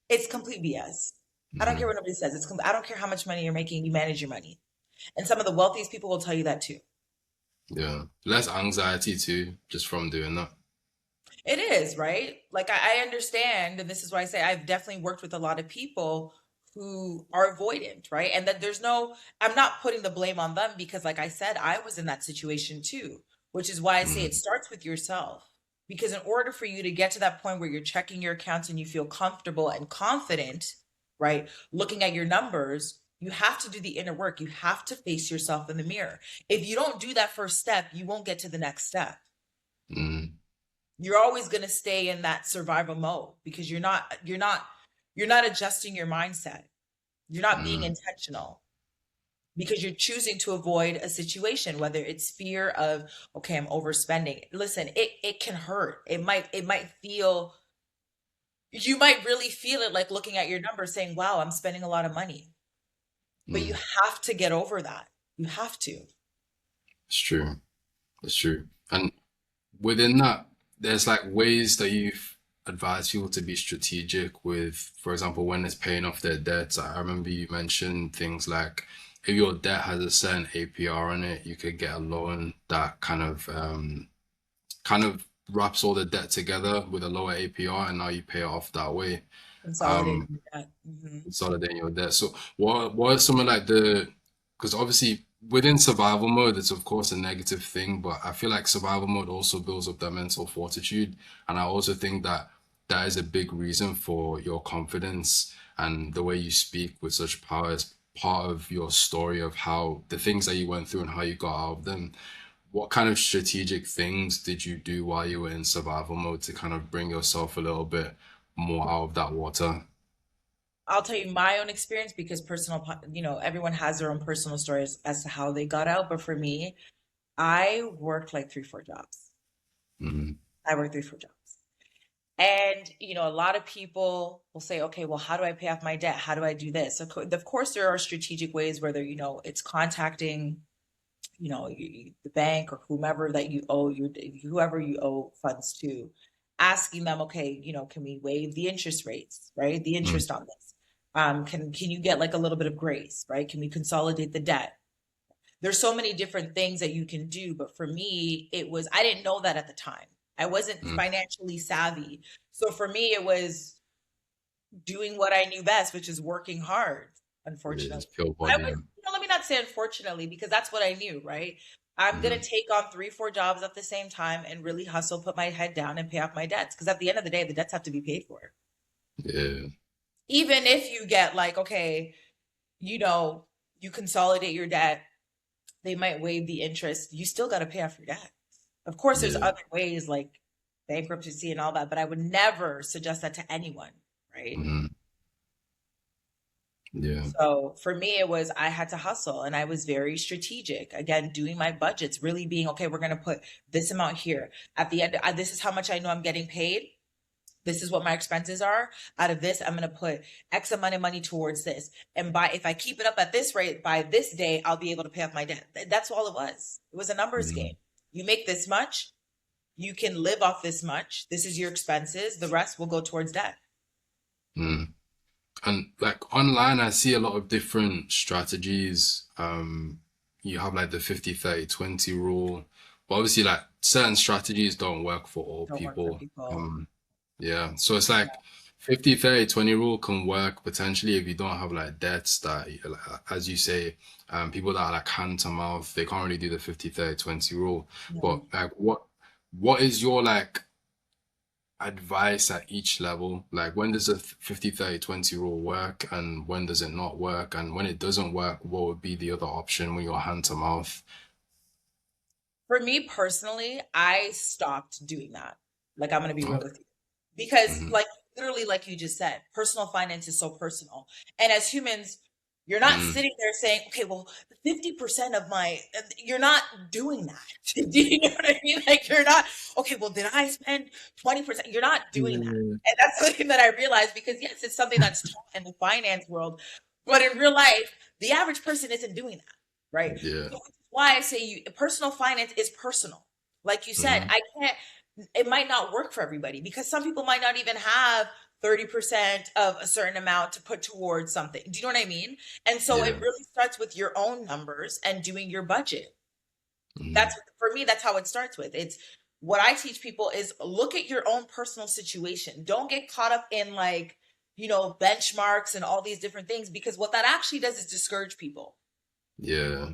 S2: It's complete BS. I don't care
S1: hmm
S2: what nobody says. I don't care how much money you're making. You manage your money, and some of the wealthiest people will tell you that too.
S1: Yeah. Less anxiety too, just from doing that.
S2: It is, right? Like I understand, and this is why I say I've definitely worked with a lot of people who are avoidant, right? And that I'm not putting the blame on them because, like I said, I was in that situation too, which is why I say it
S1: hmm
S2: starts with yourself. Because in order for you to get to that point where you're checking your accounts and you feel comfortable and confident, right? Looking at your numbers, you have to do the inner work. You have to face yourself in the mirror. If you don't do that first step, you won't get to the next step.
S1: hmm
S2: You're always going to stay in that survival mode because you're not adjusting your mindset. You're not being
S1: hmm
S2: intentional. because you're choosing to avoid a situation, whether it's fear of, okay, I'm overspending. Listen, it can hurt. It might feel, you might really feel it, like looking at your numbers saying, wow, I'm spending a lot of money. But you
S1: Mm,
S2: have to get over that. You have to.
S1: it's true. It's true. And within that, there's like ways that you've advised people to be strategic with, for example, when it's paying off their debts. I remember you mentioned things like if your debt has a certain APR on it, you could get a loan that kind of wraps all the debt together with a lower APR, and now you pay it off that way. Um,
S2: Consolidating that.
S1: consolidating your debt. So what are some of like the, because obviously within survival mode it's of course a negative thing, but I feel like survival mode also builds up that mental fortitude, and I also think that that is a big reason for your confidence and the way you speak with such power is part of your story of how the things that you went through and how you got out of them. What kind of strategic things did you do while you were in survival mode to kind of bring yourself a little bit more out of that water?
S2: I'll tell you my own experience because everyone has their own personal stories as to how they got out. But for me, I worked like three, four jobs.
S1: Hmm.
S2: I worked three, four jobs. And, a lot of people will say, okay, well, how do I pay off my debt? How do I do this? Of course, there are strategic ways, whether, it's contacting, the bank or whomever that you owe whoever you owe funds to, asking them, okay, can we waive the interest rates, right? The
S1: Mm,
S2: interest on this. Can you get like a little bit of grace, right? Can we consolidate the debt? There's so many different things that you can do, but for me, I didn't know that at the time. I wasn't
S1: mm.
S2: financially savvy. So for me, it was doing what I knew best, which is working hard,
S1: Yeah,
S2: unfortunately.
S1: it's pure
S2: I
S1: body.
S2: would, let me not say unfortunately, because that's what I knew, right? I'm going
S1: Mm-hmm.
S2: to take on three, four jobs at the same time and really hustle, put my head down and pay off my debts. Because at the end of the day, the debts have to be paid for.
S1: Yeah.
S2: Even if you get like, okay, you know, you consolidate your debt, they might waive the interest. You still got to pay off your debt. Of course, there's
S1: Yeah.
S2: other ways like bankruptcy and all that, but I would never suggest that to anyone, right?
S1: Hmm. Yeah.
S2: So for me, it was I had to hustle and I was very strategic. Again, doing my budgets, really being okay, we're going to put this amount here. At the end, this is how much I know I'm getting paid. This is what my expenses are. Out of this, I'm going to put X amount of money towards this. And if I keep it up at this rate, by this day, I'll be able to pay off my debt. That's all it was. It was a numbers
S1: Hmm.
S2: game. You make this much, you can live off this much. This is your expenses. The rest will go towards debt.
S1: Mm. And like online, I see a lot of different strategies. You have like the 50/30/20 rule, but obviously like certain strategies don't work for all
S2: Don't work for
S1: people.
S2: people.
S1: Um, yeah. So it's like 50/30/20 rule can work potentially if you don't have like debts that, like, as you say, people that are like hand to mouth, they can't really do the 50/30/20 rule. But
S2: No.
S1: like what is your like advice at each level? Like when does the 50/30/20 rule work and when does it not work? And when it doesn't work, what would be the other option when you're hand to mouth?
S2: For me personally, I stopped doing that. Like, I'm going to be real
S1: Okay.
S2: with you. Because,
S1: Mm-hmm.
S2: like, literally, like you just said, personal finance is so personal. And as humans, you're not
S1: Mm.
S2: sitting there saying, okay, well, 50% of you're not doing that. Do you know what I mean? Like, you're not, okay, well, did I spend 20%? You're not doing that.
S1: Yeah.
S2: And that's something that I realized because, yes, it's something that's taught in the finance world. But in real life, the average person isn't doing that, right?
S1: Yeah.
S2: So why I say personal finance is personal. Like you said,
S1: Mm-hmm.
S2: I can't, it might not work for everybody because some people might not even have 30% of a certain amount to put towards something. Do you know what I mean? And so it
S1: Yeah.
S2: really starts with your own numbers and doing your budget.
S1: Mm-hmm.
S2: That's for me, that's how it starts with. It's what I teach people is look at your own personal situation. Don't get caught up in like, benchmarks and all these different things because what that actually does is discourage people.
S1: Yeah.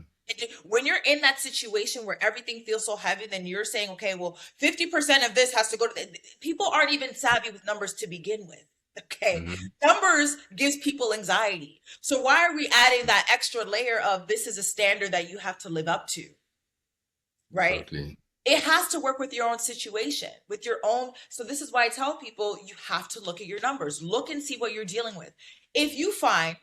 S2: When you're in that situation where everything feels so heavy, then you're saying, okay, well, 50% of this has to go to people aren't even savvy with numbers to begin with. Okay.
S1: Mm-hmm.
S2: Numbers gives people anxiety. So why are we adding that extra layer of this is a standard that you have to live up to? Right?
S1: Exactly.
S2: It has to work with your own situation, with your own. So this is why I tell people you have to look at your numbers, look and see what you're dealing with. If you find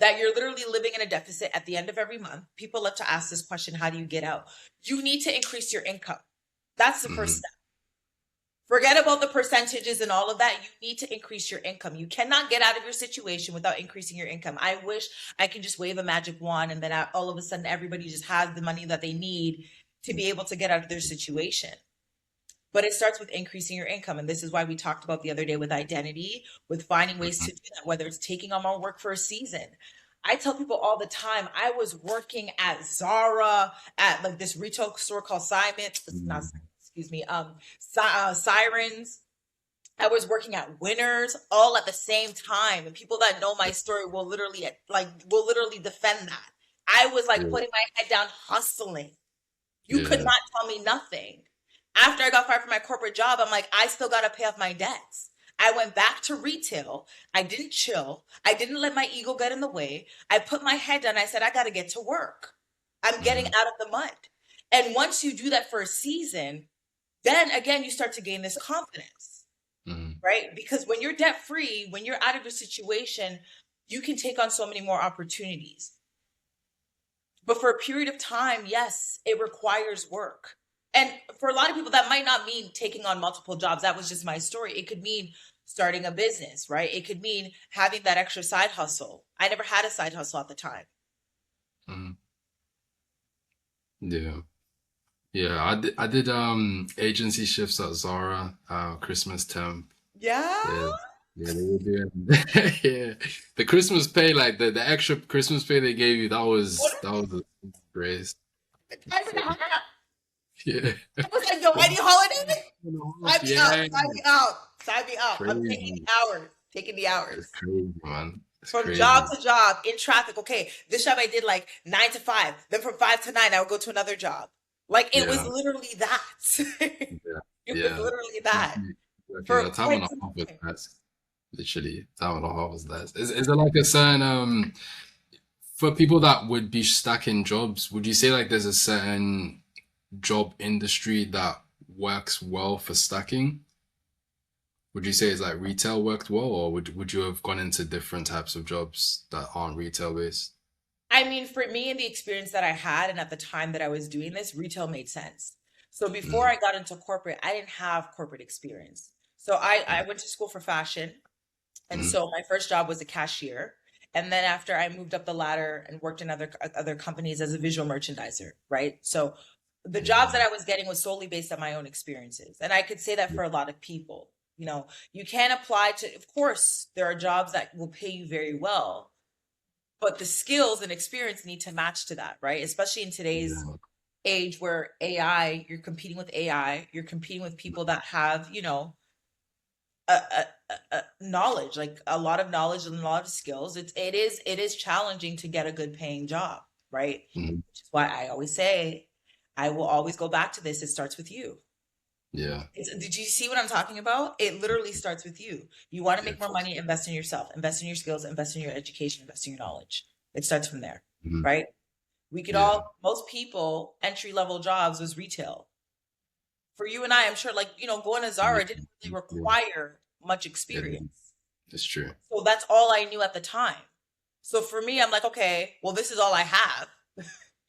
S2: that you're literally living in a deficit at the end of every month. People love to ask this question, how do you get out? You need to increase your income. That's the first
S1: Mm-hmm.
S2: step. Forget about the percentages and all of that. You need to increase your income. You cannot get out of your situation without increasing your income. I wish I could just wave a magic wand and then all of a sudden everybody just has the money that they need to be able to get out of their situation. But it starts with increasing your income. And this is why we talked about the other day with identity, with finding ways
S1: Mm-hmm.
S2: to do that, whether it's taking on more work for a season. I tell people all the time, I was working at Zara, at like this retail store called Simon, not
S1: Mm-hmm.
S2: Simon, excuse me, Sirens. I was working at Winners all at the same time. And people that know my story will literally defend that. I was like
S1: Yeah.
S2: putting my head down hustling. You could
S1: Yeah.
S2: not tell me nothing. After I got fired from my corporate job, I'm like, I still got to pay off my debts. I went back to retail. I didn't chill. I didn't let my ego get in the way. I put my head down. I said, I got to get to work. I'm getting
S1: Mm-hmm.
S2: out of the mud. And once you do that for a season, then again, you start to gain this confidence,
S1: Mm-hmm.
S2: right? Because when you're debt free, when you're out of your situation, you can take on so many more opportunities. But for a period of time, yes, it requires work. And for a lot of people, that might not mean taking on multiple jobs. That was just my story. It could mean starting a business, right? It could mean having that extra side hustle. I never had a side hustle at the time.
S1: Mm-hmm. Yeah. Yeah. I did agency shifts at Zara, Christmas temp.
S2: Yeah.
S1: Yeah. Yeah, they were doing yeah. The Christmas pay, like the extra Christmas pay they gave you,
S2: What
S1: that was a grace.
S2: time and a half?
S1: Yeah.
S2: I was like, yo, any holiday? Sign me out.
S1: Yeah.
S2: Sign me out. Sign me out. I'm taking
S1: Crazy.
S2: the hours. Taking the
S1: It's
S2: hours.
S1: crazy, man. It's
S2: From job
S1: crazy.
S2: to job in traffic. Okay, this job I did like 9 to 5. Then from 5 to 9, I would go to another job. Like it was
S1: Yeah.
S2: literally that.
S1: Yeah.
S2: It was
S1: Yeah.
S2: literally that
S1: Exactly. Exactly.
S2: for
S1: The time and
S2: quite
S1: a
S2: some
S1: half was
S2: time.
S1: nice. Literally, time and a half was nice. Is there like a certain for people that would be stacking jobs, would you say like there's a certain job industry that works well for stacking? Would you say it's like retail worked well, or would you have gone into different types of jobs that aren't retail based?
S2: I mean, for me and the experience that I had, and at the time that I was doing this, retail made sense. So before
S1: Mm,
S2: I got into corporate, I didn't have corporate experience. So I
S1: mm,
S2: went to school for fashion. And
S1: mm,
S2: so my first job was a cashier. And then after I moved up the ladder and worked in other companies as a visual merchandiser, right? So the jobs that
S1: mm,
S2: I was getting was solely based on my own experiences. And I could say that for a lot of people. You know, you can apply to, of course, there are jobs that will pay you very well, but the skills and experience need to match to that, right? Especially in today's
S1: yeah,
S2: age where AI, you're competing with AI, you're competing with people that have, knowledge, like a lot of knowledge and a lot of skills. It is challenging to get a good paying job, right?
S1: mm,
S2: Which is why I always say, I will always go back to this. It starts with you.
S1: yeah,
S2: Did you see what I'm talking about? It literally starts with you. You want to
S1: yeah,
S2: make more money, invest in yourself, invest in your skills, invest in your education, invest in your knowledge. It starts from there,
S1: mm,
S2: right? We could
S1: yeah,
S2: all, most people, entry level jobs was retail. For you and I, I'm sure, like, going to
S1: yeah,
S2: Zara didn't really
S1: yeah,
S2: require much
S1: yeah.
S2: experience.
S1: It's true.
S2: So that's all I knew at the time. So for me, I'm like, okay, well, this is all I have.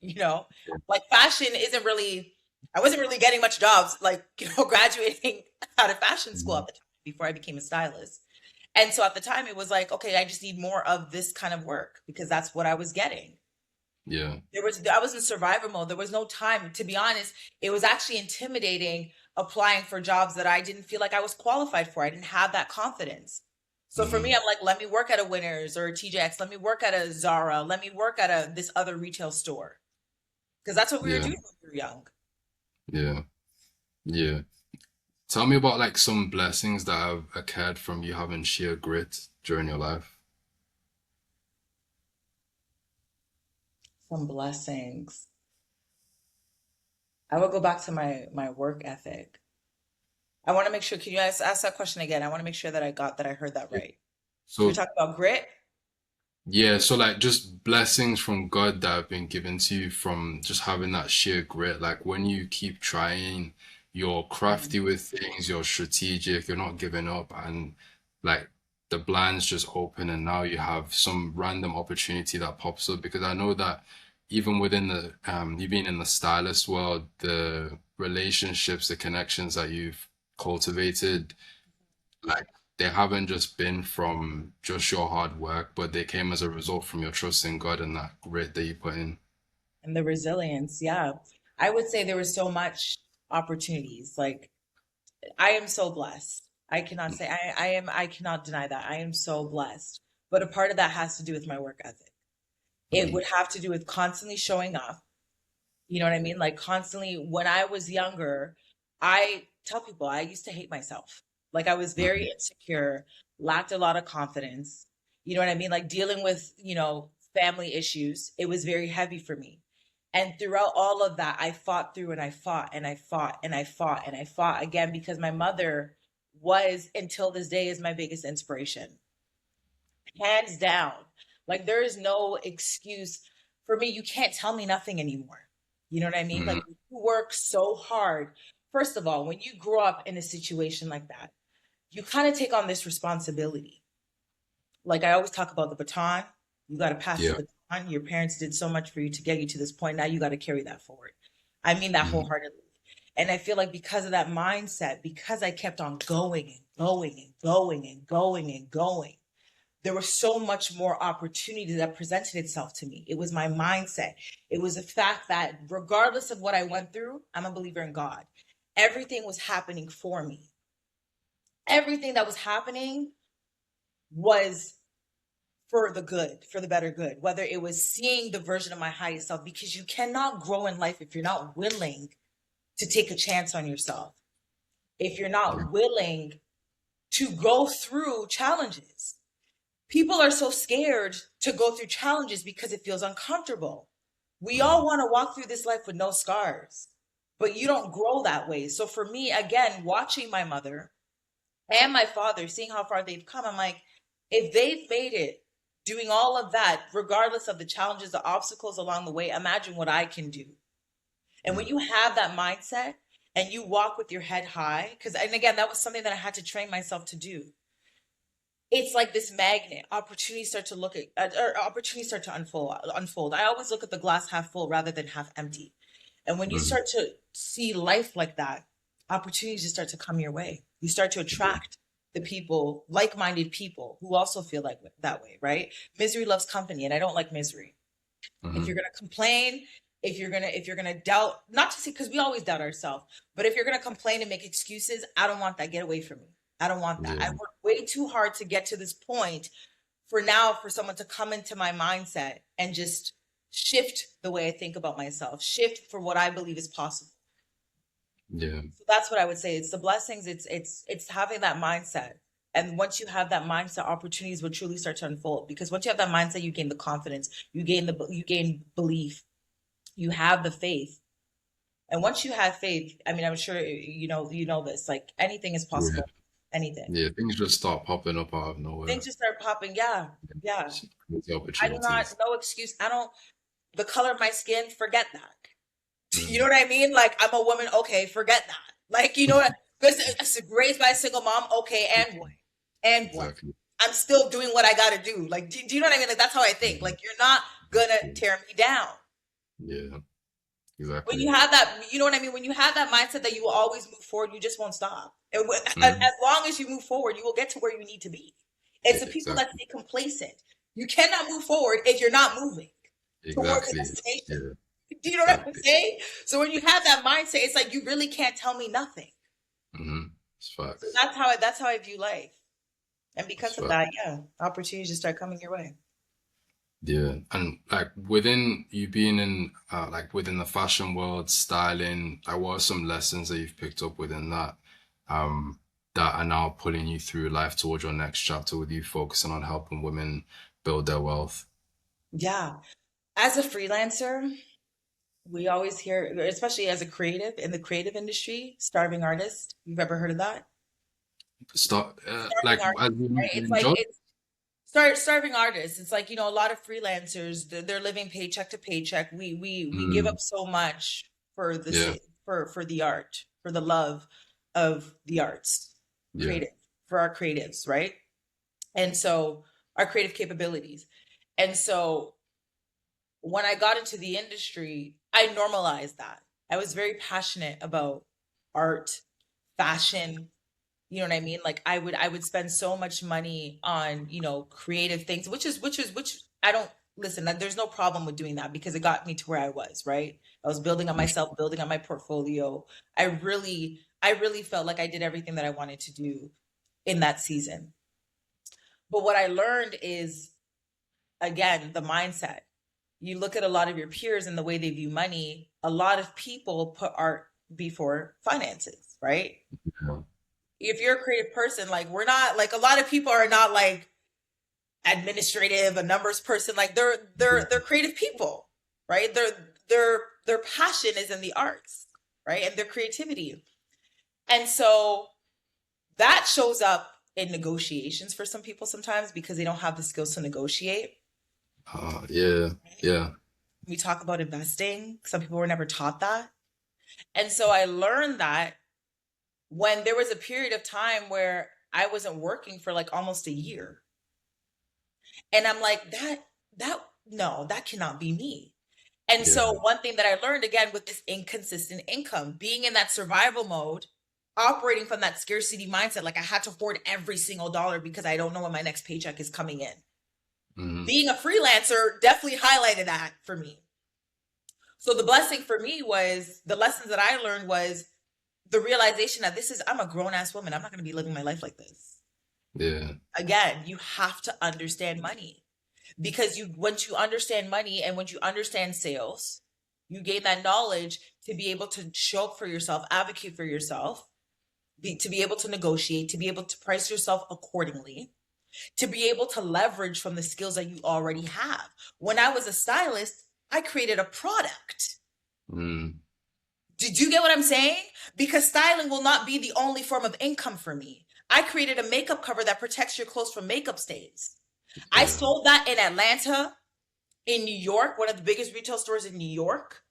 S2: you know,
S1: Yeah,
S2: like fashion isn't really, I wasn't really getting much jobs, like, graduating out of fashion school
S1: mm,
S2: at the time before I became a stylist. And so at the time, it was like, okay, I just need more of this kind of work because that's what I was getting.
S1: yeah,
S2: I was in survivor mode. There was no time. To be honest, it was actually intimidating applying for jobs that I didn't feel like I was qualified for. I didn't have that confidence. So for me,
S1: mm,
S2: I'm like, let me work at a Winners or a TJX. Let me work at a Zara. Let me work at this other retail store because that's what we were
S1: yeah,
S2: doing when we were young.
S1: yeah, yeah. Tell me about like some blessings that have occurred from you having sheer grit during your life.
S2: Some blessings. I would go back to my work ethic. I want to make sure. Can you ask that question again? I want to make sure that I heard that
S1: Yeah.
S2: right. So we
S1: So
S2: talked about grit.
S1: yeah, so like just blessings from God that have been given to you from just having that sheer grit. Like when you keep trying, you're
S2: Mhm.
S1: crafty with things, you're strategic, you're not giving up, and like the blinds just open and now you have some random opportunity that pops up? Because I know that even within the you being in the stylist world, the relationships, the connections that you've cultivated, like they haven't just been from just your hard work, but they came as a result from your trust in God and that grit that you put in.
S2: And the resilience, yeah. I would say there was so much opportunities. Like I am so blessed. I cannot say I cannot deny that. I am so blessed. But a part of that has to do with my work ethic. It
S1: Mm,
S2: would have to do with constantly showing up. You know what I mean? Like constantly when I was younger, I tell people I used to hate myself. Like I was very
S1: mm,
S2: insecure, lacked a lot of confidence. You know what I mean? Like dealing with, family issues, it was very heavy for me. And throughout all of that, I fought through and I fought and I fought and I fought and I fought again because my mother was, until this day, is my biggest inspiration, hands down. Like there is no excuse for me. You can't tell me nothing anymore. You know what I mean? Like
S1: mm,
S2: you work so hard. First of all, when you grow up in a situation like that, you kind of take on this responsibility. Like I always talk about the baton. You got to pass the
S1: yeah.
S2: baton. Your parents did so much for you to get you to this point. Now you got to carry that forward. I mean that
S1: Mm,
S2: wholeheartedly. And I feel like because of that mindset, because I kept on going and going and going and going and going, there was so much more opportunity that presented itself to me. It was my mindset. It was the fact that regardless of what I went through, I'm a believer in God. Everything was happening for me. Everything that was happening was for the good, for the better good, whether it was seeing the version of my highest self, because you cannot grow in life if you're not willing to take a chance on yourself, if you're
S1: yeah.
S2: not willing to go through challenges. People are so scared to go through challenges because it feels uncomfortable. We all
S1: Mm,
S2: want to walk through this life with no scars, but you don't grow that way. So for me, again, watching my mother and my father, seeing how far they've come, I'm like, if they've made it doing all of that, regardless of the challenges, the obstacles along the way, imagine what I can do. And when
S1: mm,
S2: you have that mindset and you walk with your head high, because, and again, that was something that I had to train myself to do. It's like this magnet. Opportunities start to look at, or opportunities start to unfold. I always look at the glass half full rather than half empty. And when you
S1: mm,
S2: start to see life like that, opportunities just start to come your way. You start to
S1: yeah.
S2: attract the people, like-minded people who also feel like that way, right? Misery loves company, and I don't like misery. If you're
S1: Mm,
S2: going to complain, if you're going to doubt, not to say, because we always doubt ourselves, but if you're going to complain and make excuses, I don't want that. Get away from me. I don't want that. I
S1: yeah.
S2: worked way too hard to get to this point for now for someone to come into my mindset and just shift the way I think about myself, shift for what I believe is possible.
S1: Yeah.
S2: So that's what I would say. It's the blessings. It's having that mindset. And once you have that mindset, opportunities will truly start to unfold. Because once you have that mindset, you gain the confidence, you gain belief, you have the faith. And once you have faith, I mean, I'm sure you know this. Like anything is
S1: Yeah.
S2: possible. Anything.
S1: Yeah. Things just start popping up out of
S2: Things
S1: nowhere.
S2: just start popping. Yeah, yeah.
S1: Some crazy
S2: I do not.
S1: opportunities.
S2: No excuse. I don't. The color of my skin. Forget that. You know
S1: Mm,
S2: what I mean? Like I'm a woman. Okay, forget that. Like you know what? Because raised by a single mom. Okay, and what? And what?
S1: exactly.
S2: I'm still doing what I got to do. Like, do you know what I mean? Like that's how I think.
S1: Mm,
S2: Like you're not gonna
S1: yeah.
S2: tear me down.
S1: Yeah.
S2: When
S1: Exactly.
S2: you have that, you know what I mean? When you have that mindset that you will always move forward, you just won't stop. And
S1: Mm,
S2: as long as you move forward, you will get to where you need to be. It's the people that
S1: exactly.
S2: stay complacent. You cannot move forward if you're not moving towards the
S1: Exactly.
S2: destination.
S1: Yeah.
S2: Do you know what I'm
S1: Exactly.
S2: saying? So when you have that mindset, it's like you really can't tell me nothing.
S1: It's
S2: So
S1: facts.
S2: that's how I view life. And
S1: It's
S2: because of
S1: facts.
S2: that, yeah, opportunities just start coming your way.
S1: Yeah. And like within you being in like within the fashion world, styling, like what are some lessons that you've picked up within that that are now pulling you through life towards your next chapter with you focusing on helping women build their wealth?
S2: Yeah. As a freelancer, we always hear, especially as a creative in the creative industry, starving artist. You've ever heard of that?
S1: Start
S2: Starving
S1: like
S2: artist,
S1: as
S2: right?
S1: in,
S2: It's
S1: in
S2: like
S1: job?
S2: it's starving artists. It's like, a lot of freelancers, they're living paycheck to paycheck. We give
S1: Mm,
S2: up so much for the
S1: yeah,
S2: for the art, for the love of the arts,
S1: yeah,
S2: creative, for our creatives, right? And so our creative capabilities. And so when I got into the industry, I normalized that. I was very passionate about art, fashion, you know what I mean? Like I would spend so much money on, creative things, which I don't listen, there's no problem with doing that because it got me to where I was, right? I was building on myself, building on my portfolio. I really felt like I did everything that I wanted to do in that season. But what I learned is, again, the mindset. You look at a lot of your peers and the way they view money, a lot of people put art before finances, right?
S1: Yeah.
S2: If you're a creative person, like we're not, like a lot of people are not like administrative, a numbers person, like they're creative people, right? Their passion is in the arts, right? And their creativity. And so that shows up in negotiations for some people sometimes because they don't have the skills to negotiate.
S1: Yeah, yeah,
S2: We talk about investing. Some people were never taught that. And so I learned that when there was a period of time where I wasn't working for like almost a year. And I'm like, no, that cannot be me. And
S1: yeah.
S2: so one thing that I learned again with this inconsistent income, being in that survival mode, operating from that scarcity mindset, like I had to hoard every single dollar because I don't know when my next paycheck is coming in.
S1: Hmm.
S2: Being a freelancer definitely highlighted that for me. So the blessing for me was the lessons that I learned was the realization that I'm a grown ass woman. I'm not going to be living my life like this.
S1: Yeah.
S2: Again, you have to understand money because once you understand money and once you understand sales, you gain that knowledge to be able to show up for yourself, advocate for yourself, to be able to negotiate, to be able to price yourself accordingly, to be able to leverage from the skills that you already have. When I was a stylist, I created a product.
S1: Mm.
S2: Did you get what I'm saying? Because styling will not be the only form of income for me. I created a makeup cover that protects your clothes from makeup stains. I
S1: Yeah.
S2: sold that in Atlanta, in New York, one of the biggest retail stores in New York,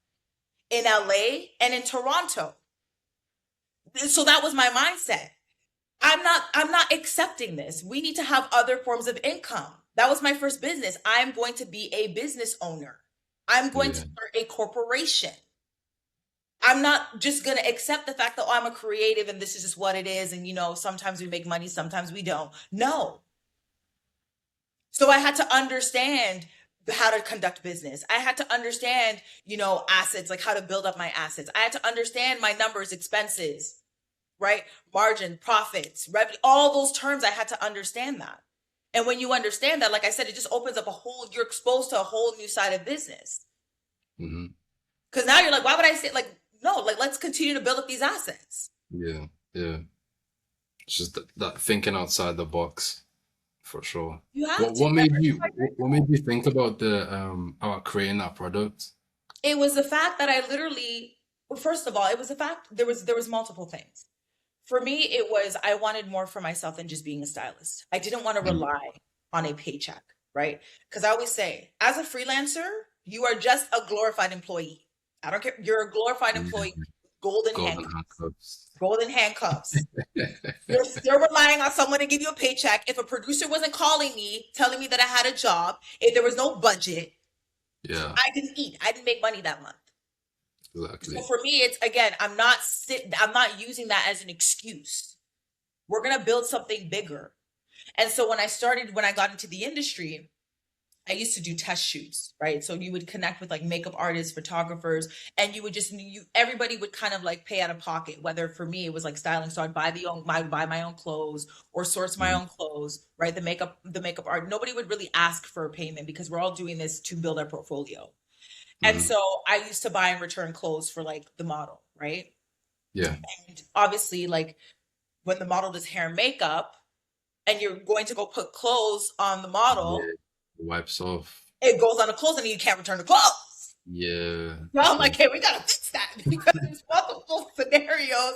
S2: in LA, and in Toronto. So that was my mindset. I'm not accepting this. We need to have other forms of income. That was my first business. I'm going to be a business owner. I'm going to
S1: Yeah.
S2: start a corporation. I'm not just going to accept the fact that, oh, I'm a creative and this is just what it is. And, sometimes we make money, sometimes we don't. No. So I had to understand how to conduct business. I had to understand, assets, like how to build up my assets. I had to understand my numbers, expenses, right? Margin, profits, revenue, all those terms. I had to understand that. And when you understand that, like I said, it just opens up you're exposed to a whole new side of business.
S1: Hmm.
S2: Because now you're like, why would I say, like, no, like, let's continue to build up these assets.
S1: Yeah. Yeah. It's just that thinking outside the box for sure.
S2: You have
S1: What
S2: to.
S1: what made you what made you think about the about creating that product?
S2: It was the fact that I literally, well, first of all, it was the fact there was multiple things. For me, it was I wanted more for myself than just being a stylist. I didn't want to
S1: Mm.
S2: rely on a paycheck, right? Because I always say, as a freelancer, you are just a glorified employee. I don't care. You're a glorified employee.
S1: Yeah.
S2: Golden
S1: Golden
S2: handcuffs.
S1: handcuffs.
S2: Golden handcuffs. You're still relying on someone to give you a paycheck. If a producer wasn't calling me, telling me that I had a job, if there was no budget,
S1: Yeah,
S2: I didn't eat. I didn't make money that month. So
S1: exactly.
S2: for me, it's again, I'm not using that as an excuse. We're gonna build something bigger. And so when I got into the industry, I used to do test shoots, right? So you would connect with like makeup artists, photographers, and you would just everybody would kind of like pay out of pocket. Whether for me it was like styling, so I'd buy my own clothes or source my
S1: Hmm.
S2: own clothes, right? The makeup art. Nobody would really ask for a payment because we're all doing this to build our portfolio. And
S1: Hmm.
S2: so I used to buy and return clothes for like the model, right?
S1: Yeah.
S2: And obviously, like when the model does hair and makeup and you're going to go put clothes on the model,
S1: Yeah. Wipes off.
S2: it goes on the clothes and you can't return the clothes.
S1: Yeah.
S2: So I'm like,
S1: So
S2: hey, we gotta fix that because there's multiple scenarios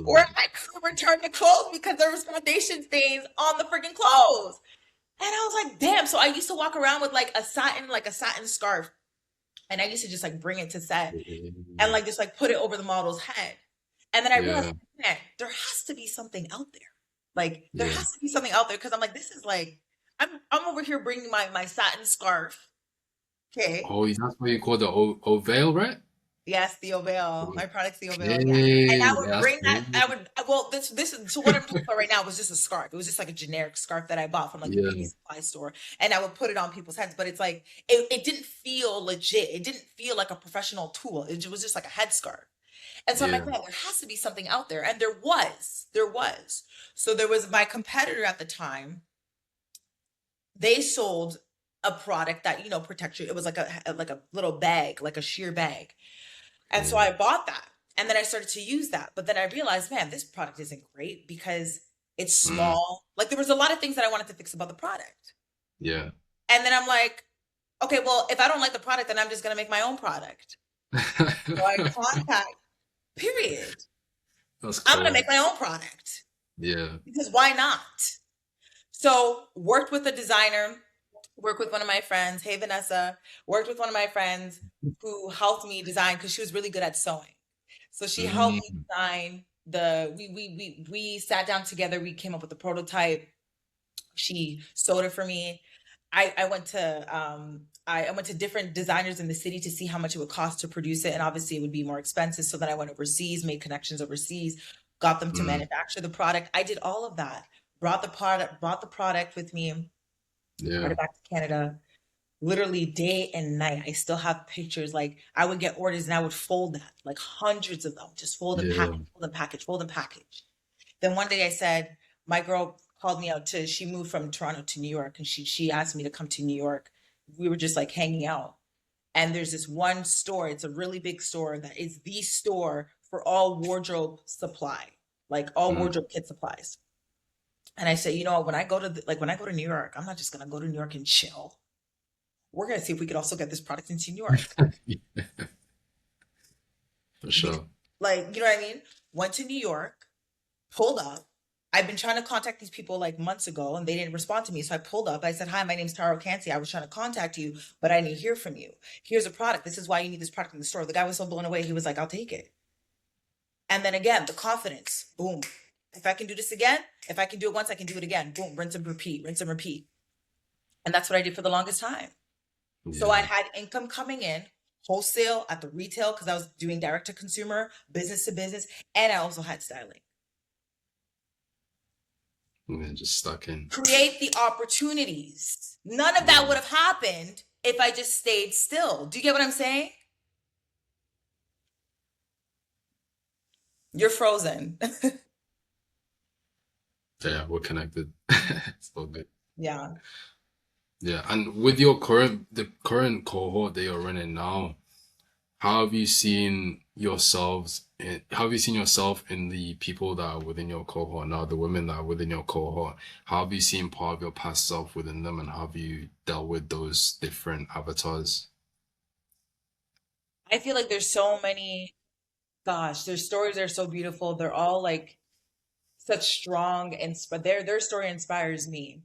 S2: where
S1: true.
S2: I couldn't return the clothes because there was foundation stains on the freaking clothes. And I was like, damn. So I used to walk around with like a satin scarf. And I used to just like bring it to set and like just like put it over the model's head. And then I realized,
S1: Yeah.
S2: man, there has to be something out there. Like there
S1: Yeah.
S2: has to be something out there because I'm like, this is like I'm over here bringing my satin scarf. Okay.
S1: Oh, that's what you call the Ovail, right?
S2: Yes, the Ovail. My product's the Ovail. Yeah. And I
S1: Okay,
S2: would
S1: that's
S2: bring that. I would, well, this is, so what I'm talking about right now was just a scarf. It was just like a generic scarf that I bought from like a beauty
S1: yeah,
S2: supply store. And I would put it on people's heads, but it's like, it didn't feel legit. It didn't feel like a professional tool. It was just like a headscarf. And so I'm like,
S1: yeah.
S2: man, there has to be something out there. And there was. So there was my competitor at the time. They sold a product that, protects you. It was like a little bag, like a sheer bag. And so
S1: Mm,
S2: I bought that. And then I started to use that. But then I realized, man, this product isn't great because it's
S1: mm,
S2: small. Like there was a lot of things that I wanted to fix about the product.
S1: yeah.
S2: And then I'm like, okay, well, if I don't like the product, then I'm just going to make my own product. So I contact, period.
S1: That's
S2: I'm going to
S1: cool.
S2: make my own product
S1: Yeah.
S2: because why not? So worked with a designer, worked with one of my friends. Hey, Vanessa, worked with one of my friends who helped me design because she was really good at sewing. So she helped me
S1: Mm,
S2: design we sat down together. We came up with the prototype. She sewed it for me. I went to I went to different designers in the city to see how much it would cost to produce it, and obviously it would be more expensive. So then I went overseas, made connections overseas, got them to
S1: mm,
S2: manufacture the product. I did all of that. Brought the product with me, brought
S1: yeah.
S2: it back to Canada, literally day and night. I still have pictures. Like I would get orders and I would fold that, like hundreds of them, just fold and
S1: Yeah.
S2: package, fold and package, fold and package. Then one day I said, my girl called me out to, she moved from Toronto to New York and she asked me to come to New York. We were just like hanging out. And there's this one store, it's a really big store that is the store for all wardrobe supply, like all
S1: Mm.
S2: wardrobe kit supplies. And I said, when I go to when I go to New York, I'm not just gonna go to New York and chill. We're gonna see if we could also get this product into New York.
S1: For
S2: Because,
S1: sure.
S2: like, you know what I mean? Went to New York, pulled up. I've been trying to contact these people like months ago and they didn't respond to me. So I pulled up. I said, hi, my name's Tara Ocansey. I was trying to contact you, but I didn't hear from you. Here's a product. This is why you need this product in the store. The guy was so blown away. He was like, I'll take it. And then again, the confidence, boom. If I can do this again, if I can do it once, I can do it again. Boom, rinse and repeat, rinse and repeat. And that's what I did for the longest time. So I
S1: Yeah.
S2: had income coming in, wholesale at the retail, because I was doing direct to consumer, business to business, and I also had styling.
S1: And then just stuck in.
S2: Create the opportunities. None of that
S1: Yeah.
S2: would have happened if I just stayed still. Do you get what I'm saying? You're frozen.
S1: Yeah, we're connected. It's all good.
S2: Yeah.
S1: Yeah. And with the current cohort that you're running now, how have you seen yourself in the people that are within your cohort now, the women that are within your cohort? How have you seen part of your past self within them and how have you dealt with those different avatars?
S2: I feel like there's so many, gosh, their stories are so beautiful. They're all like such strong and their story inspires me.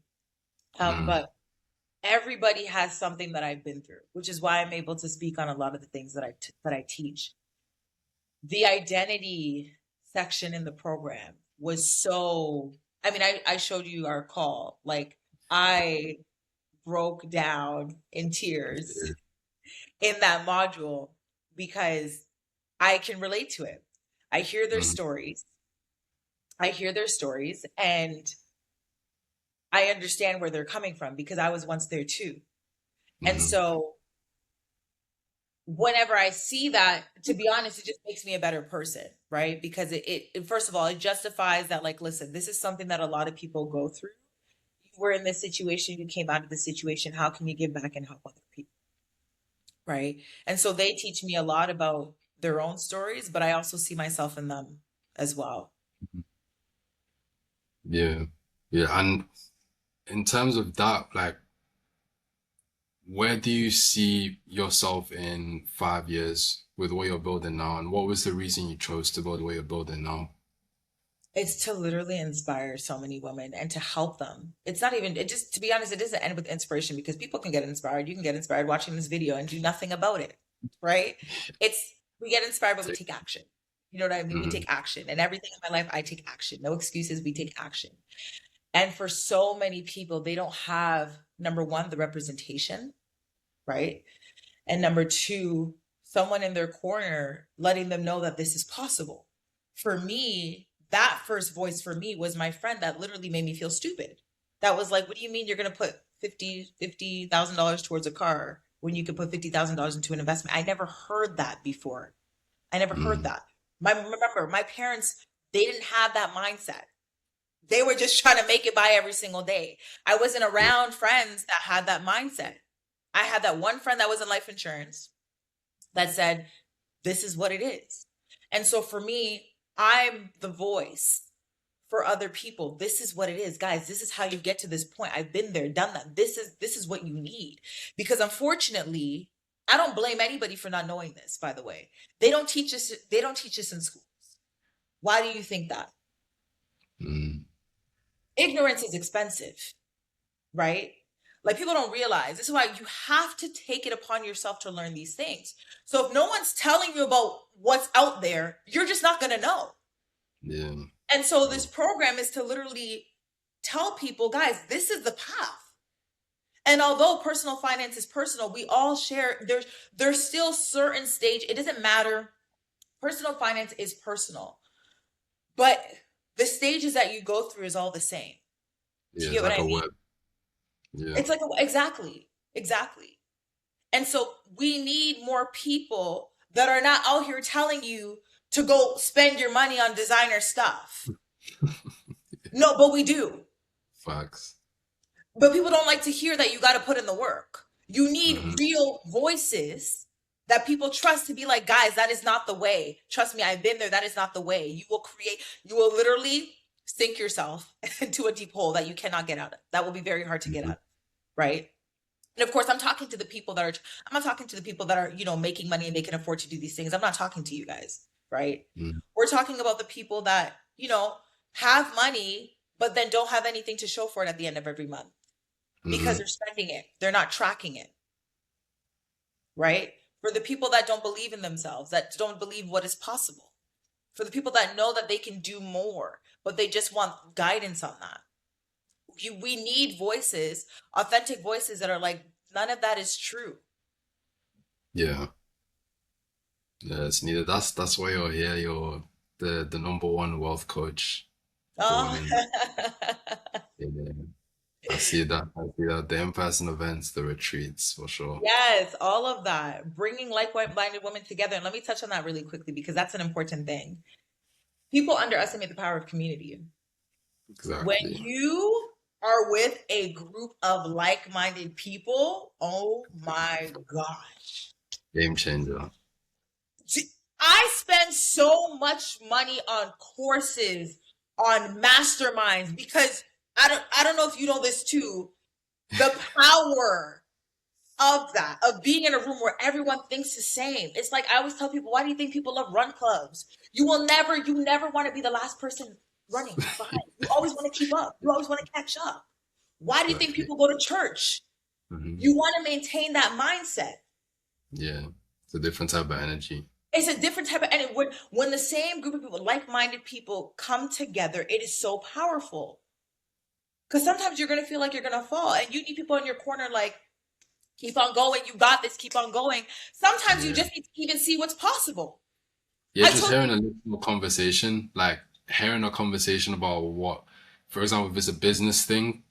S1: Mm,
S2: But everybody has something that I've been through, which is why I'm able to speak on a lot of the things that I teach. The identity section in the program was so, I mean, I showed you our call. Like I broke down in tears
S1: yeah.
S2: in that module because I can relate to it. I hear their
S1: Mm,
S2: stories. I hear their stories and I understand where they're coming from because I was once there too. And
S1: mm,
S2: so whenever I see that, to be honest, it just makes me a better person, right? Because first of all, it justifies that, like, listen, this is something that a lot of people go through. You were in this situation, you came out of the situation. How can you give back and help other people, right? And so they teach me a lot about their own stories, but I also see myself in them as well.
S1: yeah. Yeah. And in terms of that, like, where do you see yourself in 5 years with what you're building now? And what was the reason you chose to build what you're building now?
S2: It's to literally inspire so many women and to help them. It's not even, it just, to be honest, it doesn't end with inspiration because people can get inspired. You can get inspired watching this video and do nothing about it, right? It's, we get inspired, but we take action. You know what I mean? We
S1: Mm,
S2: take action. And everything in my life, I take action. No excuses. We take action. And for so many people, they don't have, number one, the representation, right? And number two, someone in their corner letting them know that this is possible. For me, that first voice for me was my friend that literally made me feel stupid. That was like, what do you mean you're going to put $50,000 towards a car when you could put $50,000 into an investment? I never heard that before. I never heard
S1: Mm.
S2: that. Remember, my parents, they didn't have that mindset. They were just trying to make it by every single day. I wasn't
S1: Yeah.
S2: around friends that had that mindset. I had that one friend that was in life insurance that said, this is what it is. And so for me, I'm the voice for other people. This is what it is, guys. This is how you get to this point. I've been there, done that. This is what you need. Because unfortunately, I don't blame anybody for not knowing this, by the way. They don't teach us in schools. Why do you think that?
S1: Mm.
S2: Ignorance is expensive, right? Like people don't realize. This is why you have to take it upon yourself to learn these things. So if no one's telling you about what's out there, you're just not going to know.
S1: Yeah.
S2: And so this program is to literally tell people, guys, this is the path. And although personal finance is personal, we all share, there's still certain stage. It doesn't matter. Personal finance is personal. But the stages that you go through is all the same. Do
S1: Yeah,
S2: you
S1: it's
S2: get what
S1: like
S2: I
S1: a
S2: mean?
S1: web. Yeah.
S2: It's like, exactly. And so we need more people that are not out here telling you to go spend your money on designer stuff. No, but we do.
S1: Facts.
S2: But people don't like to hear that you got to put in the work. You need
S1: Hmm.
S2: real voices that people trust to be like, guys, that is not the way. Trust me, I've been there. That is not the way. You will literally sink yourself into a deep hole that you cannot get out of. That will be very hard to get
S1: Hmm.
S2: out of, right? And of course, I'm not talking to the people that are, making money and they can afford to do these things. I'm not talking to you guys, right?
S1: Mm.
S2: We're talking about the people that, have money, but then don't have anything to show for it at the end of every month because
S1: Hmm.
S2: they're spending it. They're not tracking it, right? For the people that don't believe in themselves, that don't believe what is possible. For the people that know that they can do more, but they just want guidance on that. We need voices, authentic voices that are like, none of that is true.
S1: Yeah. Yeah, it's needed. That's why you're here. You're the number one wealth coach for
S2: Oh,
S1: women. Yeah. I see that. The in-person events, the retreats, for sure.
S2: yes, all of that. Bringing like-minded women together. And let me touch on that really quickly because that's an important thing. People underestimate the power of community. When
S1: Exactly.
S2: you are with a group of like-minded people, oh my gosh.
S1: Game changer.
S2: I spend so much money on courses, on masterminds, because I don't know if you know this too, the power of that, of being in a room where everyone thinks the same. It's like I always tell people, why do you think people love run clubs? You never want to be the last person running behind. You always want to keep up. You always want to catch up. Why do you think
S1: Exactly.
S2: people go to church?
S1: Hmm.
S2: You want to maintain that mindset.
S1: Yeah. It's a different type of energy.
S2: It's a different type of, and when the same group of people, like-minded people, come together, it is so powerful. Because sometimes you're going to feel like you're going to fall, and you need people in your corner, like, keep on going. You got this. Keep on going. Sometimes you
S1: Yeah.
S2: just need to even see what's possible.
S1: Yeah,
S2: I
S1: just
S2: told
S1: hearing a little conversation, like hearing a conversation about what, for example, if it's a business thing,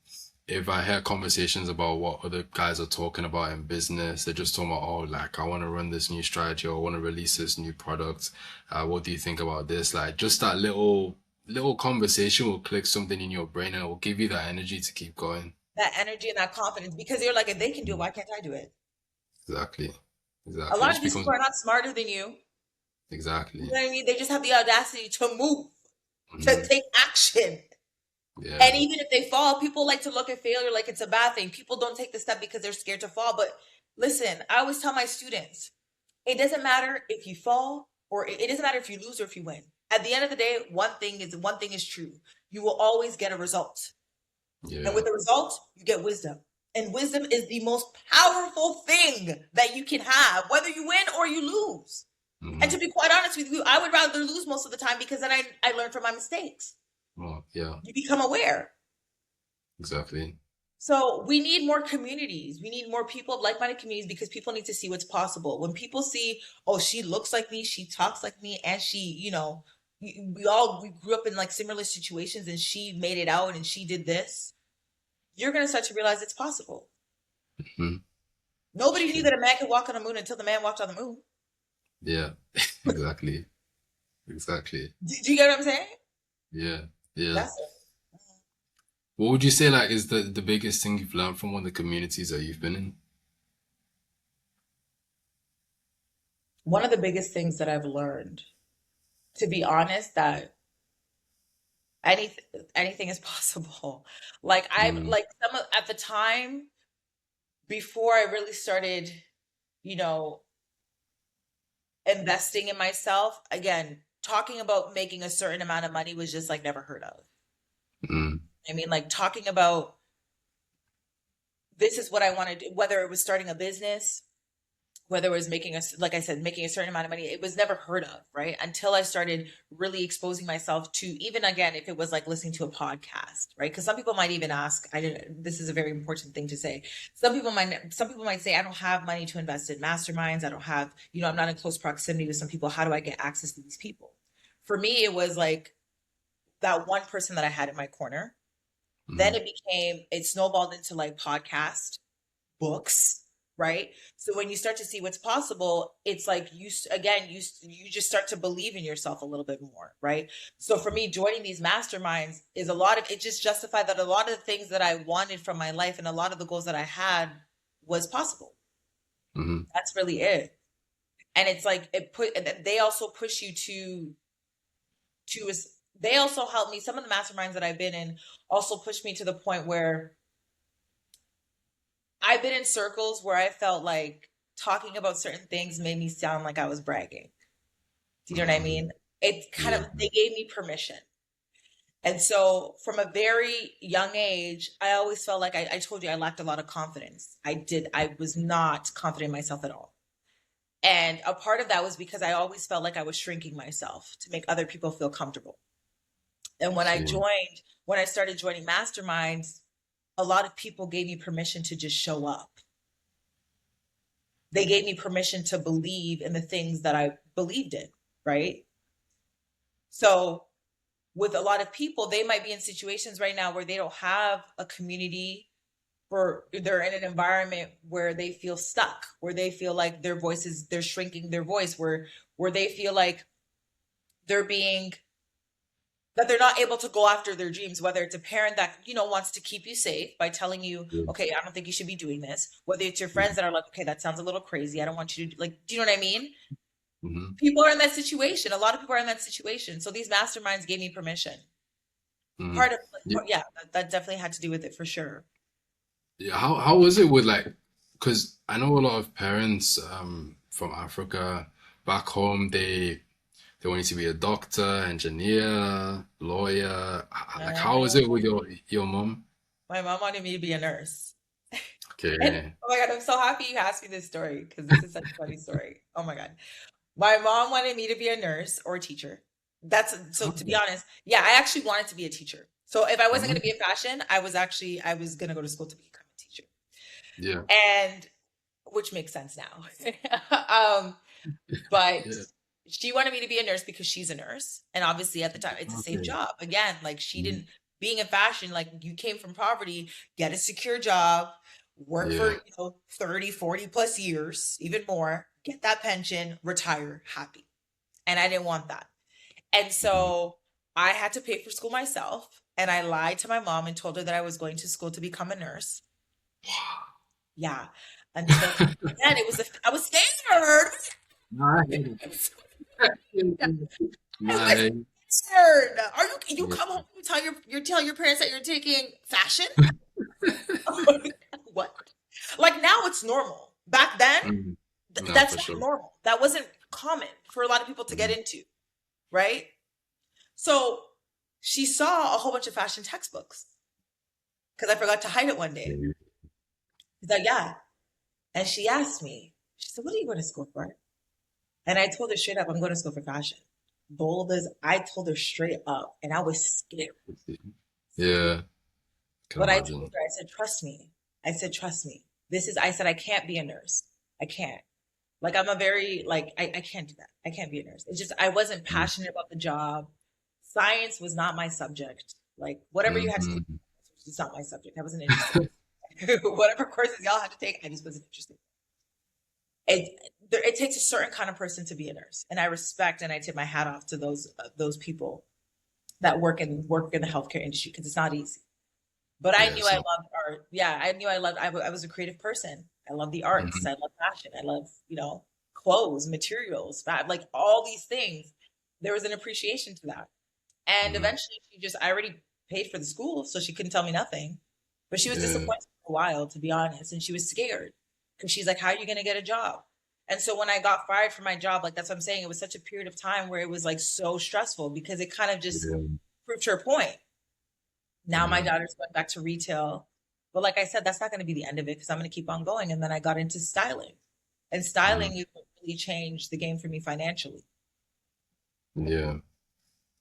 S1: if I hear conversations about what other guys are talking about in business, they're just talking about, oh, like I want to run this new strategy or I want to release this new product. What do you think about this? Like just that little conversation will click something in your brain and it will give you that energy to keep going.
S2: that energy and that confidence because you're like, if they can do it, why can't I do it?
S1: Exactly.
S2: A
S1: Exactly. It
S2: lot
S1: just
S2: of these
S1: becomes
S2: people are not smarter than you. You
S1: exactly.
S2: know what I mean? They just have the audacity to move, to
S1: Hmm.
S2: take action. And
S1: Yeah.
S2: even if they fall, people like to look at failure like it's a bad thing. People don't take the step because they're scared to fall. But listen, I always tell my students, it doesn't matter if you fall or it doesn't matter if you lose or if you win. At the end of the day, one thing is true. You will always get a result. And
S1: Yeah.
S2: with the result, you get wisdom. And wisdom is the most powerful thing that you can have, whether you win or you lose. And to
S1: Hmm.
S2: be quite honest with you, I would rather lose most of the time because then I learn from my mistakes.
S1: Well, yeah.
S2: You become aware.
S1: Exactly.
S2: So we need more communities. We need more people of like-minded communities because people need to see what's possible. When people see, oh, she looks like me, she talks like me, and she, we grew up in like similar situations, and she made it out, and she did this. You're gonna start to realize it's possible.
S1: Hmm. It's
S2: Nobody knew
S1: true.
S2: that a man could walk on the moon until the man walked on the moon.
S1: Yeah. Exactly. Exactly.
S2: Do you get what I'm saying?
S1: Yeah. Yeah.
S2: That's it.
S1: What would you say like is the biggest thing you've learned from one of the communities that you've been in?
S2: One of the biggest things that I've learned, to be honest, that anything anything is possible. Like I
S1: Mm,
S2: like some of, at the time before I really started, you know, investing in myself, again, talking about making a certain amount of money was just like never heard of.
S1: mm,
S2: I mean, like talking about this is what I want to do, whether it was starting a business, whether it was making a, like I said, making a certain amount of money, it was never heard of, right? Until I started really exposing myself to, even again, if it was like listening to a podcast, right? Because some people might even ask, I didn't, this is a very important thing to say. Some people might say, I don't have money to invest in masterminds. I don't have, I'm not in close proximity with some people. How do I get access to these people? For me, it was like that one person that I had in my corner. Then
S1: mm,
S2: it snowballed into like podcast, books, right? So when you start to see what's possible, it's like you just start to believe in yourself a little bit more, right? So for me, joining these masterminds is a lot of it. Just justified that a lot of the things that I wanted from my life and a lot of the goals that I had was possible.
S1: mm,
S2: That's really it. And it's like they also push you to they also help me. Some of the masterminds that I've been in also pushed me to the point where I've been in circles where I felt like talking about certain things made me sound like I was bragging. Do you know what I
S1: mm.
S2: mean? It kind of,
S1: Yeah.
S2: they gave me permission. And so from a very young age, I always felt like I told you I lacked a lot of confidence. I was not confident in myself at all. And a part of that was because I always felt like I was shrinking myself to make other people feel comfortable. And
S1: See.
S2: when I started joining masterminds, a lot of people gave me permission to just show up. They gave me permission to believe in the things that I believed in, right? So with a lot of people, they might be in situations right now where they don't have a community or they're in an environment where they feel stuck, where they feel like they're shrinking their voice, where they feel like they're being that they're not able to go after their dreams, whether it's a parent that wants to keep you safe by telling you,
S1: Yeah.
S2: okay, I don't think you should be doing this, whether it's your friends
S1: Mm,
S2: that are like, okay, that sounds a little crazy, I don't want you to, like, do you know what I mean?
S1: mhm.
S2: People are in that situation. A lot of people are in that situation. So these masterminds gave me permission.
S1: Mm.
S2: Part of,
S1: Yeah.
S2: yeah, that definitely had to do with it for sure.
S1: Yeah. How was it with like, because I know a lot of parents from Africa back home, they want you to be a doctor, engineer, lawyer. Like, how was it with your mom?
S2: My mom wanted me to be a nurse. And
S1: Okay.
S2: oh my God, I'm so happy you asked me this story because this is such a funny story. Oh my God. My mom wanted me to be a nurse or a teacher. That's so to be
S1: Okay.
S2: honest, yeah, I actually wanted to be a teacher. So if I wasn't going to
S1: Mhm.
S2: be in fashion, I was going to go to school to become a teacher.
S1: Yeah.
S2: And which makes sense now. But
S1: Yeah.
S2: she wanted me to be a nurse because she's a nurse. And obviously at the time it's a safe
S1: Okay.
S2: job. Again, like she
S1: Mhm.
S2: didn't being in fashion, like you came from poverty, get a secure job, work for,
S1: Yeah.
S2: 30, 40 plus years, even more, get that pension, retire happy. And I didn't want that. And
S1: Mhm.
S2: so I had to pay for school myself. And I lied to my mom and told her that I was going to school to become a nurse. Yeah. Until then, I was scared.
S1: Nice.
S2: I was
S1: Nice.
S2: scared. You
S1: Yeah.
S2: come home, you tell your parents that you're taking fashion? What? Like now it's normal. Back then,
S1: Mm. No,
S2: that's
S1: for
S2: not
S1: sure.
S2: normal. That wasn't common for a lot of people to get
S1: Mhm.
S2: into, right? So she saw a whole bunch of fashion textbooks because I forgot to hide it one day.
S1: Yeah.
S2: She's like, yeah. And she asked me, she said, what are you going to school for? And I told her straight up, I'm going to school for fashion. Bold as I told her straight up, and I was scared.
S1: Yeah. Can
S2: But I told
S1: imagine.
S2: her, I said, trust me. I said, trust me. I said, I can't be a nurse. I can't. Like, I'm a very, like, I can't do that. I can't be a nurse. It's just, I wasn't
S1: Mm,
S2: passionate about the job. Science was not my subject. Like, whatever you had to take,
S1: mhm.
S2: it's not my subject. I wasn't interested. Whatever courses y'all had to take, I just wasn't interested. It takes a certain kind of person to be a nurse, and I respect and I tip my hat off to those people that work in the healthcare industry because it's not easy. But I
S1: Yeah,
S2: knew
S1: it's
S2: I
S1: not.
S2: loved art. Yeah, I knew I loved. I was a creative person. I love the arts.
S1: Mhm.
S2: I love fashion. I love clothes, materials, like all these things. There was an appreciation to that, and
S1: Mhm.
S2: eventually I already paid for the school, so she couldn't tell me nothing. But she was
S1: Yeah,
S2: disappointed for a while, to be honest, and she was scared because she's like, "How are you going to get a job?" And so when I got fired from my job, like that's what I'm saying, it was such a period of time where it was like so stressful because it kind of just
S1: yeah.
S2: proved her point. Now my
S1: Mhm.
S2: daughter's going back to retail. But like I said, that's not going to be the end of it because I'm going to keep on going. And then I got into styling. And
S1: Mhm.
S2: styling is what really changed the game for me financially.
S1: Yeah,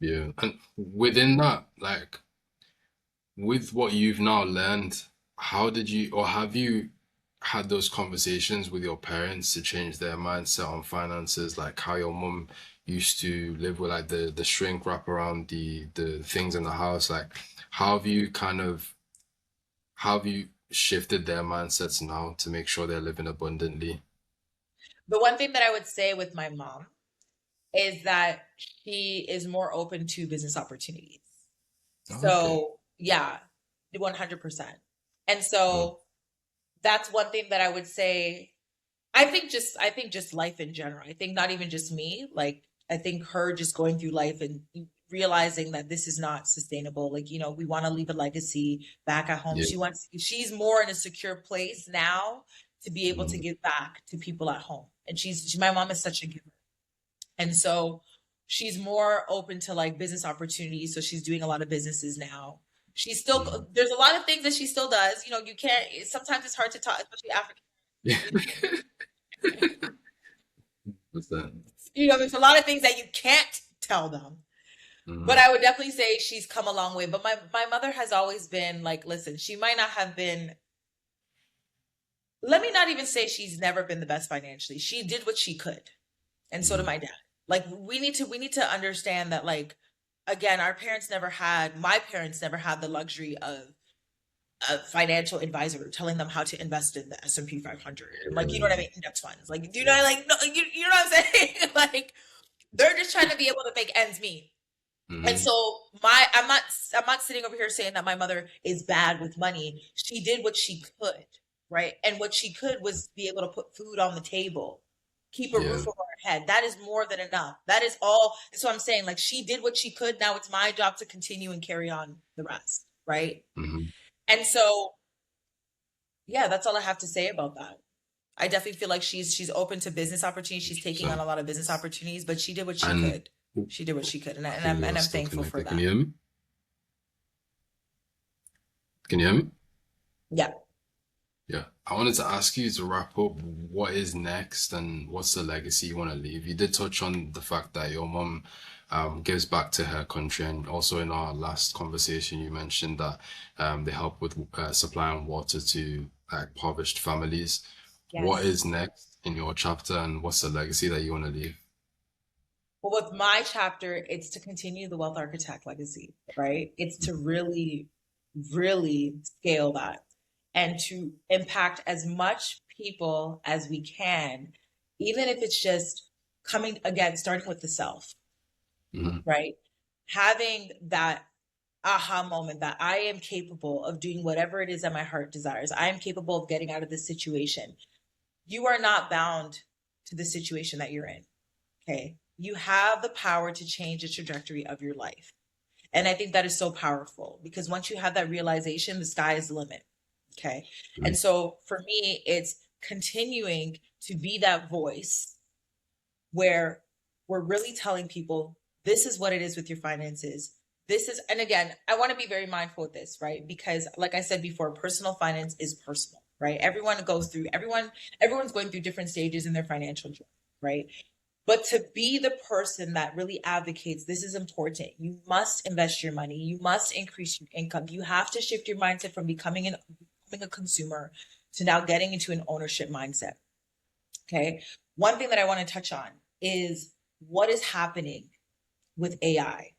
S1: yeah. And within that, like with what you've now learned, how did you or have you had those conversations with your parents to change their mindset on finances, like how your mum used to live with like the shrink wrap around the things in the house, like how have you kind of how have you shifted their mindsets now to make sure they're living abundantly?
S2: The one thing that I would say with my mom is that she is more open to business opportunities.
S1: Oh, okay.
S2: So, yeah, 100%. And
S1: Mm,
S2: so that's one thing that I would say. I think just life in general. I think not even just me, like I think her just going through life and realizing that this is not sustainable. Like, we want to leave a legacy back at home.
S1: yeah.
S2: She's more in a secure place now to be able to
S1: Mm,
S2: give back to people at home. And my mom is such a giver. And so she's more open to like business opportunities. So she's doing a lot of businesses now.
S1: mm.
S2: There's a lot of things that she still does. You can't, sometimes it's hard to talk, especially African.
S1: Yeah. What's that?
S2: There's a lot of things that you can't tell them. But
S1: Mm,
S2: I would definitely say she's come a long way. But my mother has always been like, listen, she might not have been, let me not even say she's never been the best financially. She did what she could. And so did
S1: mm,
S2: my dad. Like we need to understand that like again, my parents never had the luxury of a financial advisor telling them how to invest in the S&P 500 and like you know what I
S1: yeah.
S2: mean, index funds. Like do you know like no, you know what I'm saying? Like they're just trying to be able to make ends meet. And
S1: Mm,
S2: so I'm not sitting over here saying that my mother is bad with money. She did what she could, right? And what she could was be able to put food on the table, keep a
S1: yeah.
S2: roof over her head. That is more than enough. That is all. That's what I'm saying. Like she did what she could. Now it's my job to continue and carry on the rest, right?
S1: Mm-hmm.
S2: And so yeah, that's all I have to say about that. I definitely feel like she's open to business opportunities. She's taking on
S1: So,
S2: a lot of business opportunities, but she did what she
S1: and
S2: could. She did what she could, and
S1: I think we are
S2: I'm
S1: still
S2: thankful for
S1: connected. Can
S2: that.
S1: you hear me? Can you hear me?
S2: Yeah.
S1: Yeah. I wanted to ask you to wrap up what is next and what's the legacy you want to leave. You did touch on the fact that your mom gives back to her country, and also in our last conversation, you mentioned that they help with supplying water to impoverished families. What
S2: Yes.
S1: is next in your chapter, and what's the legacy that you want to leave?
S2: Well, with my chapter, it's to continue the wealth architect legacy, right? It's to really, really scale that and to impact as much people as we can, even if it's just coming again, starting with the self,
S1: Mm-hmm.
S2: right? Having that aha moment that I am capable of doing whatever it is that my heart desires. I am capable of getting out of this situation. You are not bound to the situation that you're in. Okay. You have the power to change the trajectory of your life. And I think that is so powerful because once you have that realization, the sky is the limit. Okay. And so for me, it's continuing to be that voice where we're really telling people this is what it is with your finances. This is, and again, I want to be very mindful of this, right? Because like I said before, personal finance is personal, right? Everyone's going through different stages in their financial journey, right? But to be the person that really advocates, this is important. You must invest your money. You must increase your income. You have to shift your mindset from becoming a consumer to now getting into an ownership mindset. Okay. One thing that I want to touch on is what is happening with AI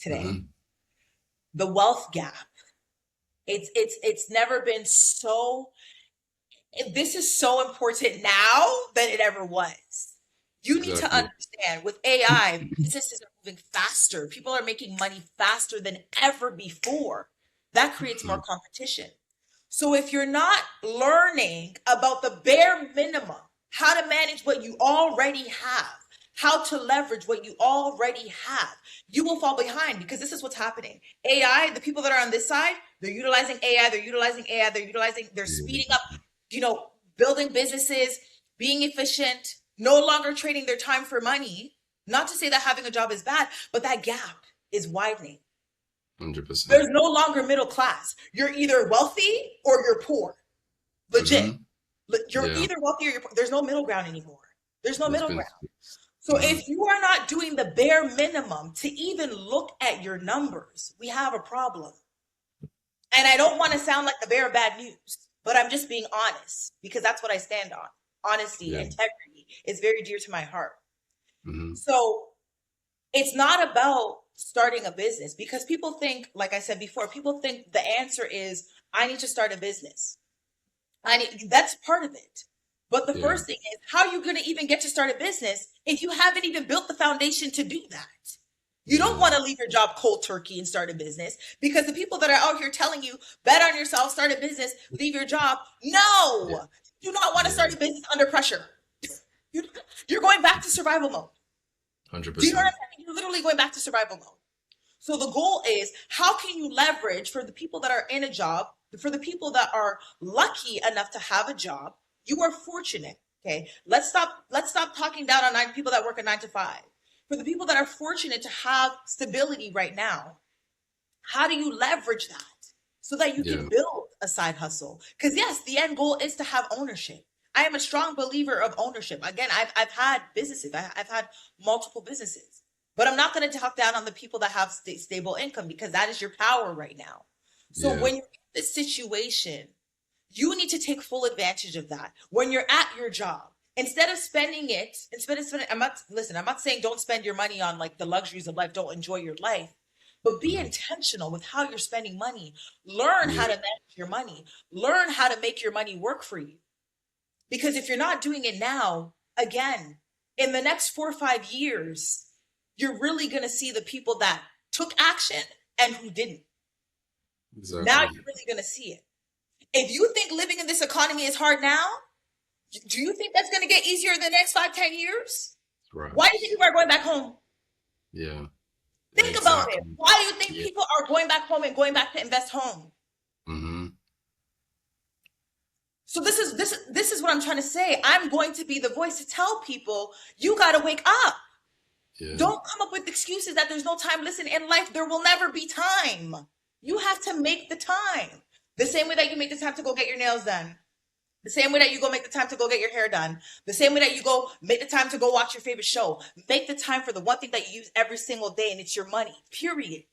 S2: today.
S1: Mm-hmm.
S2: The wealth gap. It's never been so, this is so important now than it ever was. You need to
S1: Exactly.
S2: understand with AI, businesses are moving faster. People are making money faster than ever before. That creates more competition. So if you're not learning about the bare minimum, how to manage what you already have, how to leverage what you already have, you will fall behind because this is what's happening. AI, the people that are on this side, they're utilizing AI, they're speeding up, building businesses, being efficient, no longer trading their time for money. Not to say that having a job is bad, but that gap is widening.
S1: 100%.
S2: There's no longer middle class. You're either wealthy or you're poor. Legit. You're either wealthy or you're poor. There's no middle ground anymore. There's no middle ground. So if you are not doing the bare minimum to even look at your numbers, we have a problem. And I don't want to sound like the bearer of bad news, but I'm just being honest because that's what I stand on. Honesty, integrity is very dear to my heart. So it's not about starting a business because people think, like I said before, people think the answer is I need to start a business. That's part of it. But the first thing is, how are you going to even get to start a business if you haven't even built the foundation to do that? You don't want to leave your job cold turkey and start a business because the people that are out here telling you, bet on yourself, start a business, leave your job. No, you do not want to start a business under pressure. You're going back to survival mode.
S1: 100%.
S2: Do you know what I'm saying? You're literally going back to survival mode. So the goal is, how can you leverage for the people that are in a job, for the people that are lucky enough to have a job? You are fortunate. Okay. Let's stop talking down on people that work a 9 to 5. For the people that are fortunate to have stability right now, how do you leverage that so that you can build a side hustle? Because yes, the end goal is to have ownership. I am a strong believer of ownership. Again, I've had businesses. I've had multiple businesses, but I'm not going to talk down on the people that have stable income because that is your power right now. So when you're in this situation, you need to take full advantage of that. When you're at your job, instead of spending, I'm not saying don't spend your money on like the luxuries of life. Don't enjoy your life, but be intentional with how you're spending money. Learn how to manage your money. Learn how to make your money work for you. Because if you're not doing it now, again, in the next 4 or 5 years, you're really going to see the people that took action and who didn't. Exactly. Now you're really going to see it. If you think living in this economy is hard now, do you think that's going to get easier in the next 5, 10 years? Right. Why do you think people are going back home?
S1: Yeah.
S2: Think about it. Why do you think people are going back home and going back to invest home? So this is what I'm trying to say. I'm going to be the voice to tell people, you got to wake up. Don't come up with excuses that there's no time. Listen, in life, there will never be time. You have to make the time. The same way that you make the time to go get your nails done. The same way that you go make the time to go get your hair done. The same way that you go make the time to go watch your favorite show. Make the time for the one thing that you use every single day, and it's your money, period.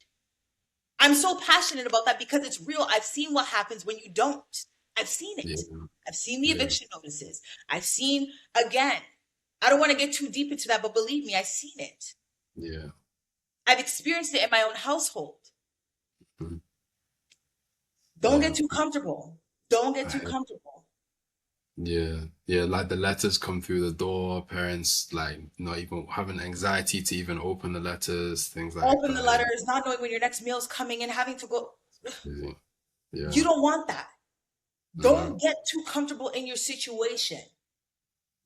S2: I'm so passionate about that because it's real. I've seen what happens when you don't. I've seen it. I've seen the eviction notices. I've seen, again, I don't want to get too deep into that, but believe me, I've seen it.
S1: Yeah.
S2: I've experienced it in my own household. Don't get too comfortable. Don't get too comfortable.
S1: Yeah. Like the letters come through the door, parents like not even having anxiety to even open the letters, things like that.
S2: Open the letters, not knowing when your next meal is coming and having to go.
S1: Yeah.
S2: You don't want that. Don't get too comfortable in your situation.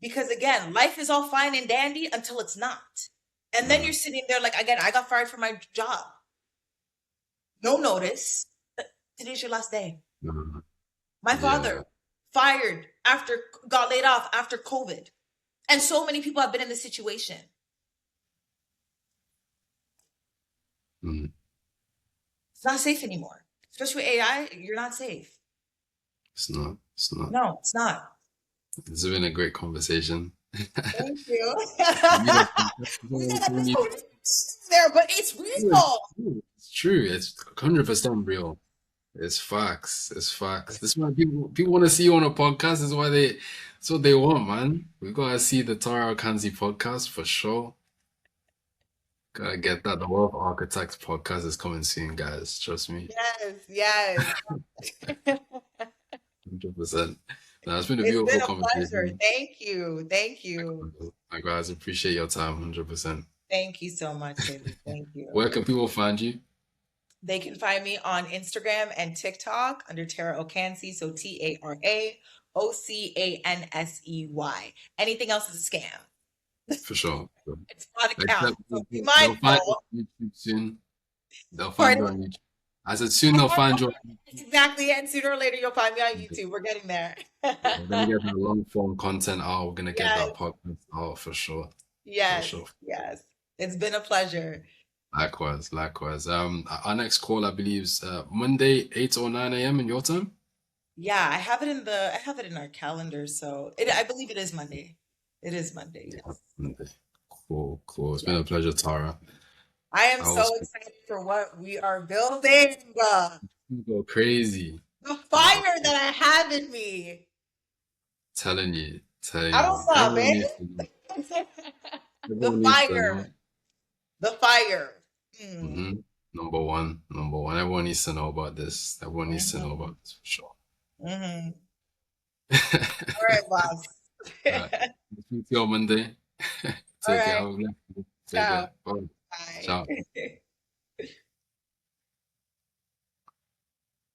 S2: Because again, life is all fine and dandy until it's not. And then you're sitting there like, again, I got fired from my job. No notice. Today's your last day. My father got laid off after COVID. And so many people have been in this situation. It's not safe anymore. Especially with AI, you're not safe.
S1: It's not.
S2: No, it's not.
S1: It's been a great conversation.
S2: Thank you.
S1: You need a
S2: We
S1: podcast.
S2: got
S1: You
S2: this
S1: need
S2: whole there, but it's
S1: it's
S2: real.
S1: true. It's true. It's 100% real. It's facts. It's facts. This is why people want to see you on a podcast. This is why that's what they want, man. We gotta see the Tara Ocansey podcast for sure. Gotta get that. The World of Architects podcast is coming soon, guys. Trust me.
S2: Yes, yes.
S1: 100%. Now, it's been a
S2: It's
S1: beautiful
S2: been a pleasure.
S1: conversation.
S2: Thank you. Thank you.
S1: I guys appreciate your time, 100%.
S2: Thank you so much, David. Thank you.
S1: Where can people find you?
S2: They can find me on Instagram and TikTok under Tara Ocansey. So TaraOcansey. Anything else is a scam.
S1: For sure.
S2: It's not a account.
S1: Except
S2: So be
S1: they'll find you
S2: mindful.
S1: on YouTube soon. They'll find you
S2: Pardon?
S1: on YouTube. I said soon they'll find you on
S2: Exactly. And sooner or later, you'll find me on
S1: YouTube.
S2: YouTube. We're getting there.
S1: We're gonna get that long form content out. We're gonna get
S2: Yes,
S1: that podcast out for sure. For
S2: yes,
S1: sure.
S2: yes. It's been a pleasure.
S1: Likewise, likewise. Our next call, I believe, is Monday, 8 or 9 a.m. in your time.
S2: Yeah, I have it in our calendar, so I believe it is Monday. It is Monday,
S1: Yeah,
S2: yes.
S1: Monday. Cool, cool. It's been
S2: Yeah.
S1: a pleasure, Tara.
S2: I am
S1: I will
S2: so excited for what we are building.
S1: go crazy.
S2: The
S1: Uh,
S2: fire that I have in me.
S1: telling
S2: I don't
S1: you.
S2: stop,
S1: Everyone
S2: baby.
S1: needs to know.
S2: The
S1: Everyone needs to know.
S2: fire. The fire. Mm,
S1: hmm Number one, number one. Everyone needs to know about this. Everyone needs to know
S2: mhm,
S1: about this for sure.
S2: mhm. All right, boss.
S1: All right. Speak to you on Monday.
S2: All
S1: Take care.
S2: right.
S1: Have a blessed day. Take
S2: Ciao.
S1: care. Bye.
S2: Bye.
S1: Ciao.